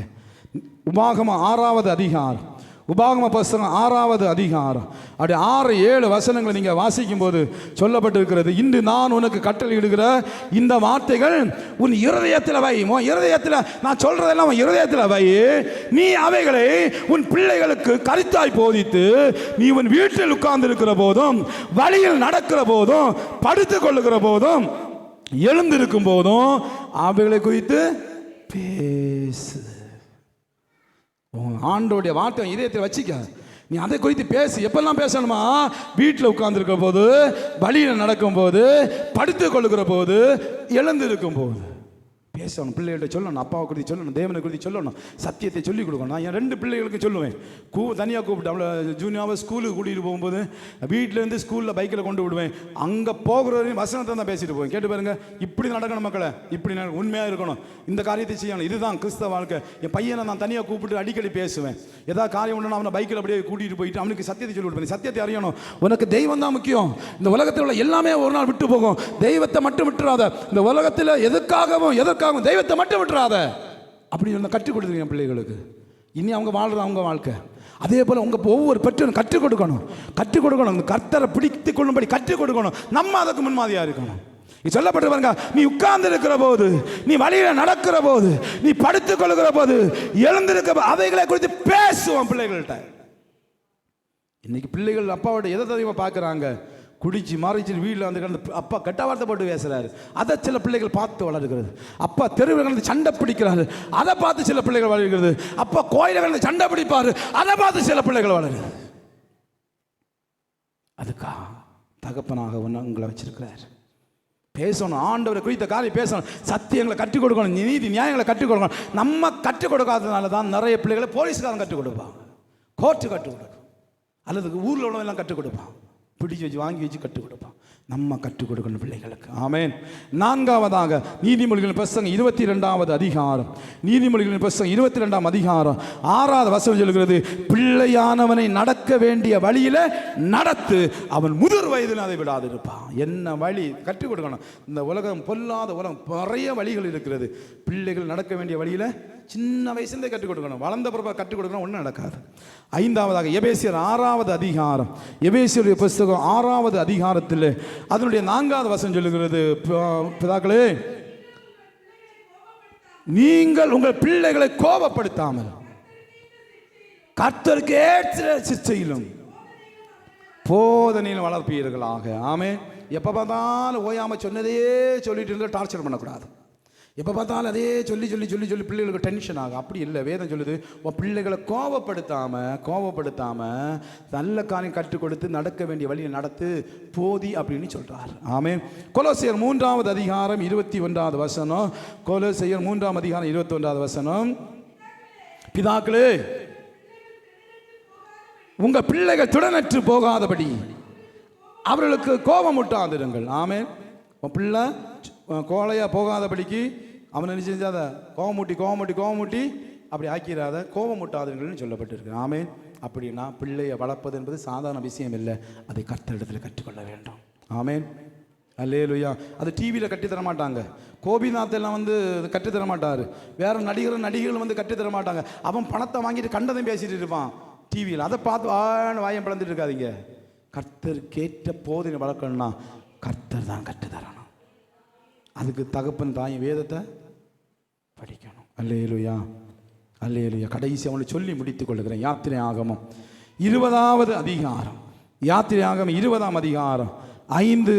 உபாகமம் 6வது அதிகாரம், உபாகம புஸ்தகம் 6வது அதிகாரம் அப்படி 6-7 வசனங்களை நீங்கள் வாசிக்கும் போது சொல்லப்பட்டிருக்கிறது, இன்று நான் உனக்கு கட்டளையிடுகிற இந்த வார்த்தைகள் உன் இருதயத்தில் வை. இருதயத்தில் நான் சொல்றதெல்லாம் உன் இருதயத்தில் வை. நீ அவைகளை உன் பிள்ளைகளுக்கு கருத்தாய் போதித்து, நீ உன் வீட்டில் உட்கார்ந்து இருக்கிற போதும், வழியில் நடக்கிற போதும், படுத்துக் கொள்ளுகிற போதும், எழுந்திருக்கும் போதும் அவைகளை குறித்து பேசு. ஆண்டோடைய வார்த்தை இதயத்தை வச்சுக்க. நீ அதை குறித்து பேசு. எப்பெல்லாம் பேசணுமா? வீட்டில் உட்கார்ந்துருக்கிற போது, வழியில் நடக்கும் போது, படுத்து கொள்ளுகிற போது, எழுந்திருக்கும் போது பேசணும். பிள்ளைகள்கிட்ட சொல்லணும், அப்பாவை குறித்து சொல்லணும், தேவனை குறித்து சொல்லணும், சத்தியத்தை சொல்லிக் கொடுக்கணும். நான் என் 2 பிள்ளைகளுக்கு சொல்லுவேன். தனியாக கூப்பிட்டு அவளை ஜூனியாவை ஸ்கூலுக்கு கூட்டிகிட்டு போகும்போது வீட்டிலேருந்து ஸ்கூலில் பைக்கில் கொண்டு விடுவேன். அங்கே போகிற வரையும் வசனத்தை தான் பேசிட்டு போவேன். கேட்டு பாருங்க, இப்படி நடக்கணும் மக்களை, இப்படி உண்மையாக இருக்கணும், இந்த காரியத்தை செய்யணும், இதுதான் கிறிஸ்தவ வாழ்க்கை. என் பையனை நான் தனியாக கூப்பிட்டு அடிக்கடி பேசுவேன். ஏதாவது காரியம் ஒன்று அவனை பைக்கில் அப்படியே கூட்டிகிட்டு போயிட்டு அவனுக்கு சத்தியத்தை சொல்லி கொடுப்பேன். சத்தியத்தை அறியணும். உனக்கு தெய்வம் தான் முக்கியம். இந்த உலகத்தில் உள்ள எல்லாமே ஒரு நாள் விட்டு போகும். தெய்வத்தை மட்டும் விட்டுறாத. இந்த உலகத்தில் எதுக்காகவும் தெய்வத்தை மட்டும் விட்டுறாத. அப்படி கற்றுக் கொடுத்துருக்கீங்க பிள்ளைகளுக்கு. இனி அவங்க வாழ்றது அவங்க வாழ்க்கை. அதே போல உங்க ஒவ்வொரு பெற்றோரும் கற்றுக் கொடுக்கணும். கர்த்தரை பிடித்துக் கொள்ளும்படி கற்றுக் கொடுக்கணும். நம்ம அதுக்கு முன்மாதிரியா இருக்கணும். சொல்லப்பட்டு பாருங்க, நீ உட்கார்ந்து இருக்கிற போது, நீ வழியில நடக்கிற போது, நீ படுத்துக் கொள்ளுகிற போது, எழுந்திருக்க அவைகளை குறித்து பேசுவோம் பிள்ளைகள்கிட்ட. இன்னைக்கு பிள்ளைகள் அப்பாவோட எதை தெரியுமா பார்க்குறாங்க? குடிச்சு மாறிச்சு வீட்டில் வந்து கிடந்து அப்பா கெட்ட வார்த்தை போட்டு பேசுறாரு. அதை சில பிள்ளைகள் பார்த்து வளர்கிறது. அப்பா தெருவில் கிடந்து சண்டை பிடிக்கிறாரு, அதை பார்த்து சில பிள்ளைகள் வளர்கிறது. அப்பா கோயில கிடந்து சண்டை பிடிப்பாரு, அதை பார்த்து சில பிள்ளைகள் வளருது. அதுக்கா தகப்பனாக உங்களை வச்சிருக்கிறார். பேசணும், ஆண்டவரை குறித்த காரியம் பேசணும், சத்தியங்களை கற்றுக் கொடுக்கணும், நீதி நியாயங்களை கற்றுக் கொடுக்கணும். நம்ம கற்றுக் கொடுக்காததுனால தான் நிறைய பிள்ளைகளை போலீஸ்காரன் கற்றுக் கொடுப்பாங்க, கோர்ட்டு கற்றுக் கொடுக்கும், அல்லது ஊரில் உள்ளவெல்லாம் கற்றுக் கொடுப்பான், பிடிச்சி வச்சு வாங்கி வச்சு கற்றுக் கொடுப்பான். நம்ம கற்றுக் கொடுக்கணும் பிள்ளைகளுக்கு. ஆமென். 4வதாக நீதிமொழிகளின் புஸ்தகம் 22வது அதிகாரம், நீதிமொழிகளின் புஸ்தகம் 22ஆம் அதிகாரம் 6வது வசனம் சொல்கிறது, பிள்ளையானவனை நடக்க வேண்டிய வழியில நடத்து, அவன் முதிர் வயதில் அதை விடாது இருப்பான். என்ன வழி கற்றுக் கொடுக்கணும். இந்த உலகம் பொல்லாத உலகம், நிறைய வழிகள் இருக்கிறது. பிள்ளைகள் நடக்க வேண்டிய வழியில சின்ன வயசுலேயே கற்றுக் கொடுக்கணும். வளர்ந்த பிறகு கற்றுக் கொடுக்கணும், ஒன்றும் நடக்காது. 5வதாக எபேசியர் 6வது அதிகாரம், எபேசியருடைய புஸ்தகம் 6வது அதிகாரத்தில் அதனுடைய 4வது வசனம் சொல்லுகிறது, பிதாக்களே நீங்கள் உங்கள் பிள்ளைகளை கோபப்படுத்தாமல் கர்த்தருக்கு ஏற்ற சிச்சையிலும் போதனையிலும் வளர்ப்பீர்களாக. ஆமென். எப்போ பார்த்தாலும் ஓயாம சொன்னதையே சொல்லிட்டு இருந்தால் டார்ச்சர் பண்ணக்கூடாது. எப்போ பார்த்தாலும் அதே சொல்லி சொல்லி சொல்லி சொல்லி பிள்ளைகளுக்கு டென்ஷன் ஆகும். அப்படி இல்லை, வேதம் சொல்லுது உன் பிள்ளைகளை கோவப்படுத்தாமல் நல்ல காரியம் கற்றுக் கொடுத்து நடக்க வேண்டிய வழியை நடத்து போதி அப்படின்னு சொல்கிறார். ஆமென். கொலோசியர் 3வது அதிகாரம் 21வது வசனம். கொலோசியர் 3ஆம் அதிகாரம் 21வது வசனம். பிதாக்களே, உங்க பிள்ளைகள் திடனற்று போகாதபடி அவர்களுக்கு கோபம் ஊட்டாதிருங்கள். ஆமென். உன் பிள்ளை கோழையா போகாதபடிக்கு அவனை என்ன செஞ்சாத கோவமூட்டி அப்படி ஆக்கிறாத, கோபம் ஊட்டாதீர்கள்னு சொல்லப்பட்டிருக்கு. ஆமென். அப்படின்னா பிள்ளையை வளர்ப்பது என்பது சாதாரண விஷயம் இல்லை, அதை கர்த்தரிடத்தில் கற்றுக்கொள்ள வேண்டும். ஆமென். அல்லேலூயா. அது டிவியில் கட்டித்தர மாட்டாங்க. கோபிநாத்தெல்லாம் கட்டித்தர மாட்டார். வேற நடிகர்கள் கட்டித்தர மாட்டாங்க. அவன் பணத்தை வாங்கிட்டு கண்டதையும் பேசிட்டு இருப்பான் டிவியில். அதை பார்த்து வாயம் பிளந்துட்டு இருக்காதீங்க. கர்த்தர் கேட்ட போதினை வளர்க்கணும்னா கர்த்தர் தான் கற்றுத்தரணும். அதுக்கு தகப்பன் தாய் வேதத்தை படிக்கணும். அல்லேலூயா, அல்லேலூயா. கடைசி அவனை சொல்லி முடித்துக் கொள்ளுகிறேன். யாத்திரை ஆகமம் 20வது அதிகாரம், யாத்திரை ஆகமம் 20ஆம் அதிகாரம் 5,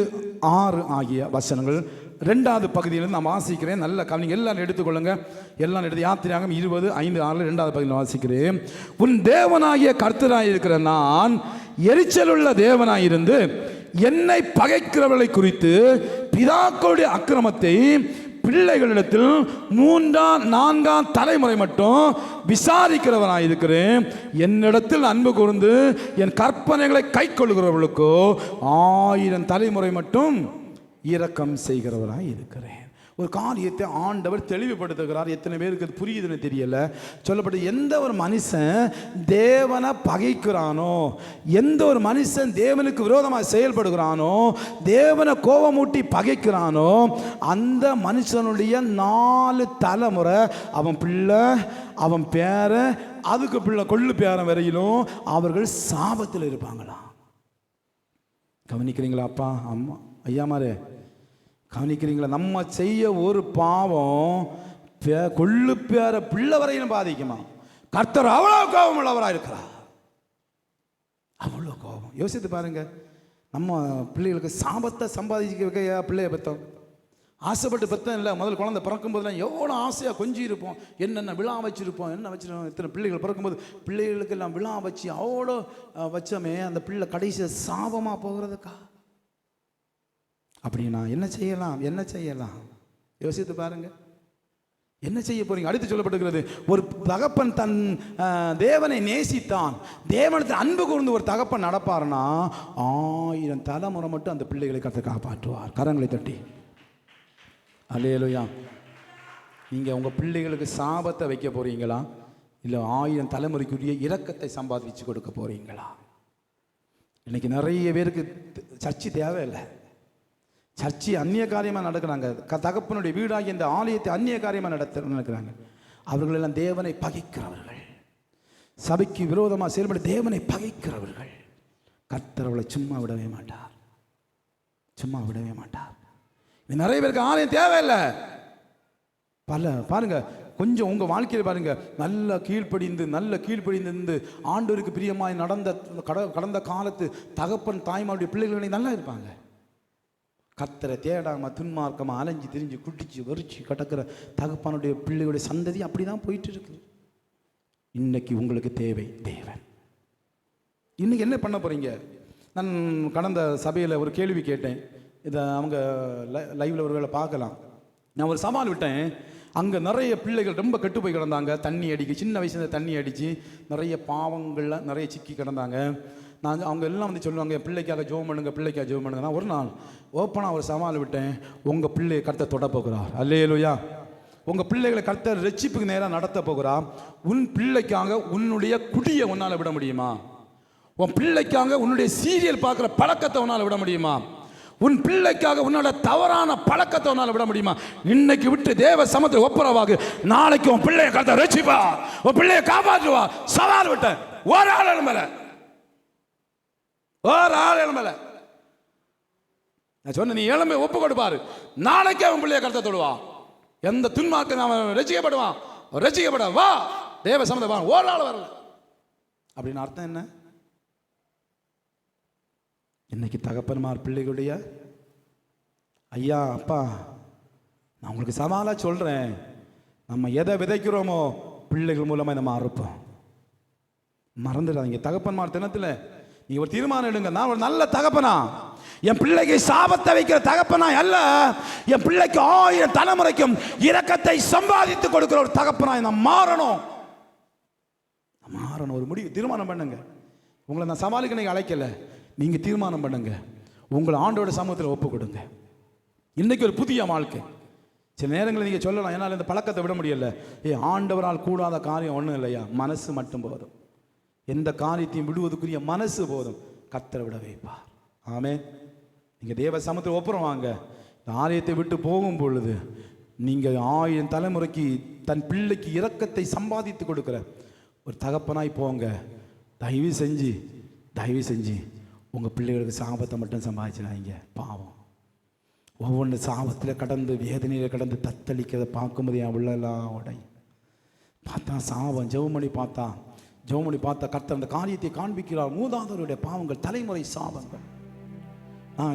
6 ஆகிய வசனங்கள் 2வது பகுதியிலிருந்து நான் வாசிக்கிறேன். நல்ல கவனிங்க, எல்லாரும் எடுத்துக்கொள்ளுங்க. எல்லாம் எடுத்து யாத்திரையாகும் 20, 5, 6 2வது பகுதியில் வாசிக்கிறேன். உன் தேவனாகிய கர்த்தராயிருக்கிற நான் எரிச்சலுள்ள தேவனாயிருந்து என்னை பகைக்கிறவர்களை குறித்து பிதாக்களுடைய அக்கிரமத்தை பிள்ளைகளிடத்தில் 3ஆம் 4ஆம் தலைமுறை மட்டும் விசாரிக்கிறவனாயிருக்கிறேன். என்னிடத்தில் அன்பு கூர்ந்து என் கற்பனைகளை கை கொள்ளுகிறவர்களுக்கோ 1000 தலைமுறை மட்டும் இரக்கம் செய்கிறவராய் இருக்கிறேன். ஒரு காரியத்தை ஆண்டவர் தெளிவுபடுத்துகிறார். எத்தனை பேருக்கு அது புரியுதுன்னு தெரியல. சொல்லப்பட்டு எந்த ஒரு மனுஷன் தேவனை பகைக்கிறானோ, எந்த ஒரு மனுஷன் தேவனுக்கு விரோதமாக செயல்படுகிறானோ, தேவனை கோபமூட்டி பகைக்கிறானோ, அந்த மனுஷனுடைய 4 தலைமுறை அவன் பிள்ளை, அவன் பேரன், அதுக்கு பிள்ளை கொள்ளு பேரன் வரையிலும் அவர்கள் சாபத்தில் இருப்பாங்களாம். கவனிக்கிறீங்களா அப்பா, அம்மா, ஐயாமாரே? கவனிக்கிறீங்களா? நம்ம செய்ய ஒரு பாவம் கொள்ளு பேர பிள்ளை வரையிலும் பாதிக்குமா? கர்த்தர் அவ்வளோ கோபம் உள்ளவராக இருக்கிறார். அவ்வளோ கோபம். யோசித்து பாருங்க. நம்ம பிள்ளைகளுக்கு சாபத்தை சம்பாதிக்க வைக்க பிள்ளைய பெற்றோம். ஆசைப்பட்டு பெற்றோம் இல்லை. முதல் குழந்தை பிறக்கும் போதெல்லாம் எவ்வளோ ஆசையாக கொஞ்சி இருப்போம், என்னென்ன விழா வச்சுருப்போம், என்ன வச்சுருப்போம். இத்தனை பிள்ளைகள் பிறக்கும்போது பிள்ளைகளுக்கு எல்லாம் விழா வச்சு அவ்வளோ வச்சோமே, அந்த பிள்ளை கடைசியாக சாபமாக போகிறதுக்கா? அப்படின்னா என்ன செய்யலாம்? யோசித்து பாருங்க. என்ன செய்ய போறீங்க? அடுத்து சொல்லப்படுகிறது, ஒரு தகப்பன் தன் தேவனை நேசித்தான், தேவனத்தில் அன்பு கூர்ந்து ஒரு தகப்பன் நடப்பார்னா 1000 தலைமுறை மட்டும் அந்த பிள்ளைகளை கர்த்தர் காப்பாற்றுவார். கரங்களை தட்டி அல்லேலூயா. நீங்க உங்க பிள்ளைகளுக்கு சாபத்தை வைக்க போறீங்களா, இல்லை 1000 தலைமுறைக்குரிய இரக்கத்தை சம்பாதிச்சு கொடுக்க போறீங்களா? இன்னைக்கு நிறைய பேருக்கு சர்ச்சை தேவையில்லை. சர்ச்சை அந்நிய காரியமாக நடக்கிறாங்க. தகப்பனுடைய வீடாகி இந்த ஆலயத்தை அந்நிய காரியமாக நடக்கிறாங்க. அவர்களெல்லாம் தேவனை பகைக்கிறவர்கள், சபைக்கு விரோதமாக செயல்பட தேவனை பகைக்கிறவர்கள். கர்த்தர் அவளை சும்மா விடவே மாட்டார். நிறைய பேருக்கு ஆலயம் தேவையில்லை. பாருங்க, கொஞ்சம் உங்க வாழ்க்கையில் பாருங்க, நல்ல கீழ்ப்படிந்து ஆண்டவருக்கு பிரியமாய் நடந்த கடந்த காலத்து தகப்பன் தாய்மாருடைய பிள்ளைகள் நல்லா இருப்பாங்க. கர்த்தரை தேடாம துன்மார்க்கமா அலைஞ்சு திரிஞ்சு குட்டிச்சு வரிச்சு கடக்கிற தகப்பனுடைய பிள்ளைகளுடைய சந்ததி அப்படிதான் போயிட்டு இருக்கு. இன்னைக்கு உங்களுக்கு தேவை தேவன். இன்னைக்கு என்ன பண்ண போறீங்க? நான் கடந்த சபையில் ஒரு கேள்வி கேட்டேன். இதை அவங்க லைவ்ல ஒருவேளை பார்க்கலாம். நான் ஒரு சவால் விட்டேன். அங்கே நிறைய பிள்ளைகள் ரொம்ப கெட்டு போய் கிடந்தாங்க. தண்ணி அடிக்க சின்ன வயசுல தண்ணி அடித்து நிறைய பாவங்கள்ல நிறைய சிக்கி கிடந்தாங்க. அவங்க எல்லாம் சொல்லுவாங்க, பிள்ளைக்காக ஜெபம் பண்ணுங்க. நான் ஒரு நாள் ஓப்பனாக ஒரு சவால் விட்டேன். உங்கள் பிள்ளையை கர்த்தர் தொட போகிறார். அல்லேலூயா. உங்கள் பிள்ளைகளை கர்த்தர் ரட்சிப்புக்கு நேராக நடத்த போகிறார். உன் பிள்ளைக்காக உன்னுடைய குடியை உன்னால் விட முடியுமா? உன் பிள்ளைக்காக உன்னுடைய சீரியல் பார்க்குற பழக்கத்தை உன்னால் விட முடியுமா? உன் பிள்ளைக்காக உன்னோட தவறான பழக்கத்தை உன்னால் விட முடியுமா? இன்னைக்கு விட்டு தேவ சமத்தை ஒப்புரவாகு. நாளைக்கு உன் பிள்ளையை கர்த்தர் ரட்சிப்பா, உன் பிள்ளையை காப்பாற்றுவா. சவால் விட்டேன். ஒரு ஆள் மேல நான் சொன்ன, நீ இளமை ஒப்பு கொடுப்பாரு, நாளைக்கு அவன் பிள்ளைய கருத்தை தொடுவா. எந்த துன்மார்க்க அவன் ரசிக்கப்பட வா தேவ சம்மந்த வா. ஒரு ஆள் வரல அப்படின்னு அர்த்தம் என்ன? இன்னைக்கு தகப்பன்மார் பிள்ளைகளுடைய ஐயா அப்பா நான் உங்களுக்கு சவாலாக சொல்கிறேன், நம்ம எதை விதைக்கிறோமோ பிள்ளைகள் மூலமாக நம்ம அறுப்போம். மறந்துடாதீங்க. தகப்பன்மார் தினத்தில் நீங்க ஒரு தீர்மானம் எடுங்க. நான் ஒரு நல்ல தகப்பனா, என் பிள்ளைக்கு சாபத்தை வைக்கிற தகப்பனா அல்ல, என் பிள்ளைக்கு 1000 தலைமுறைக்கும் இரக்கத்தை சம்பாதித்து கொடுக்கிற ஒரு தகப்பனா நான் மாறணும். ஒரு முடிவு தீர்மானம் பண்ணுங்க. உங்களை நான் சமாளிக்க நீங்க அழைக்கல, நீங்க தீர்மானம் பண்ணுங்க. உங்களை ஆண்டோட சமூகத்தில் ஒப்பு கொடுங்க. இன்னைக்கு ஒரு புதிய வாழ்க்கை. சில நேரங்களில் நீங்க சொல்லலாம், என்னால் இந்த பழக்கத்தை விட முடியல. ஆண்டவரால் கூடாத காரியம் ஒன்றும் இல்லையா, மனசு மட்டும் போதும். எந்த காரியத்தையும் விடுவதற்குரிய மனசு போதும், கர்த்தரை விட வைப்பார். ஆமென். நீங்க தேவ சமூகத்தில் ஒப்புறம் வாங்க. இந்த ஆலயத்தை விட்டு போகும் பொழுது நீங்க 1000 தலைமுறைக்கு தன் பிள்ளைக்கு இரக்கத்தை சம்பாதித்து கொடுக்கிற ஒரு தகப்பனாய் போங்க. தயவு செஞ்சு உங்க பிள்ளைகளுக்கு சாபத்தை மட்டும் சம்பாதிச்சிடாதீங்க. பாவம். ஒவ்வொன்று சாபத்தில் கடந்து வேதனையில் கடந்து தத்தளிக்கிறத பார்க்கும்போது என் உள்ளெல்லாம் உடை பார்த்தா சாபம். ஜெவமணி பார்த்தா கர்த்தர் அந்த காரியத்தை காண்பிக்கிறார். மூதாதையருடைய பாவங்கள், தலைமுறை சாபங்கள்.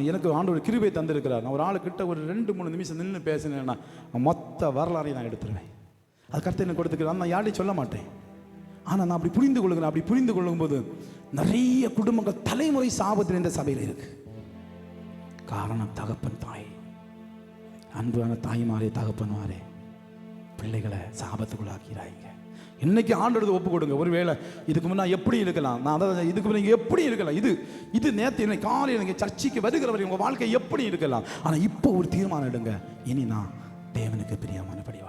எனக்கு ஆண்டவர் கிருபை தந்திருக்கிறார். நான் ஒரு ஆளுக்கிட்ட ஒரு 2-3 நிமிஷம் நின்று பேசினேன்னா மொத்த வரலாறையும் நான் எடுத்துருவேன். அது கர்த்தர் எனக்கு கொடுத்துக்கிறார். நான் யாரையும் சொல்ல மாட்டேன். ஆனால் நான் அப்படி புரிந்து கொள்கிறேன். அப்படி புரிந்து கொள்ளும்போது நிறைய குடும்பங்கள் தலைமுறை சாபத்தில் இந்த சபையில் இருக்கு. காரணம் தகப்பன் தாய். அன்பான தாய்மாரே, தகப்பன்மாரே, பிள்ளைகளை சாபத்துக்குள்ளாக்கிறாங்க. இன்னைக்கு ஆண்டோடு ஒப்பு கொடுங்க. ஒருவேளை இதுக்கு முன்னா எப்படி இருக்கலாம், நான் அதாவது இதுக்கு முன்னாடி எப்படி இருக்கலாம், இது நேற்று இன்னைக்கு காலையில் நீங்கள் சர்ச்சைக்கு வருகிறவரை உங்கள் வாழ்க்கை எப்படி இருக்கலாம். ஆனால் இப்போ ஒரு தீர்மானம் எடுங்க, இனி நான் தேவனுக்கு பிரியமானபடி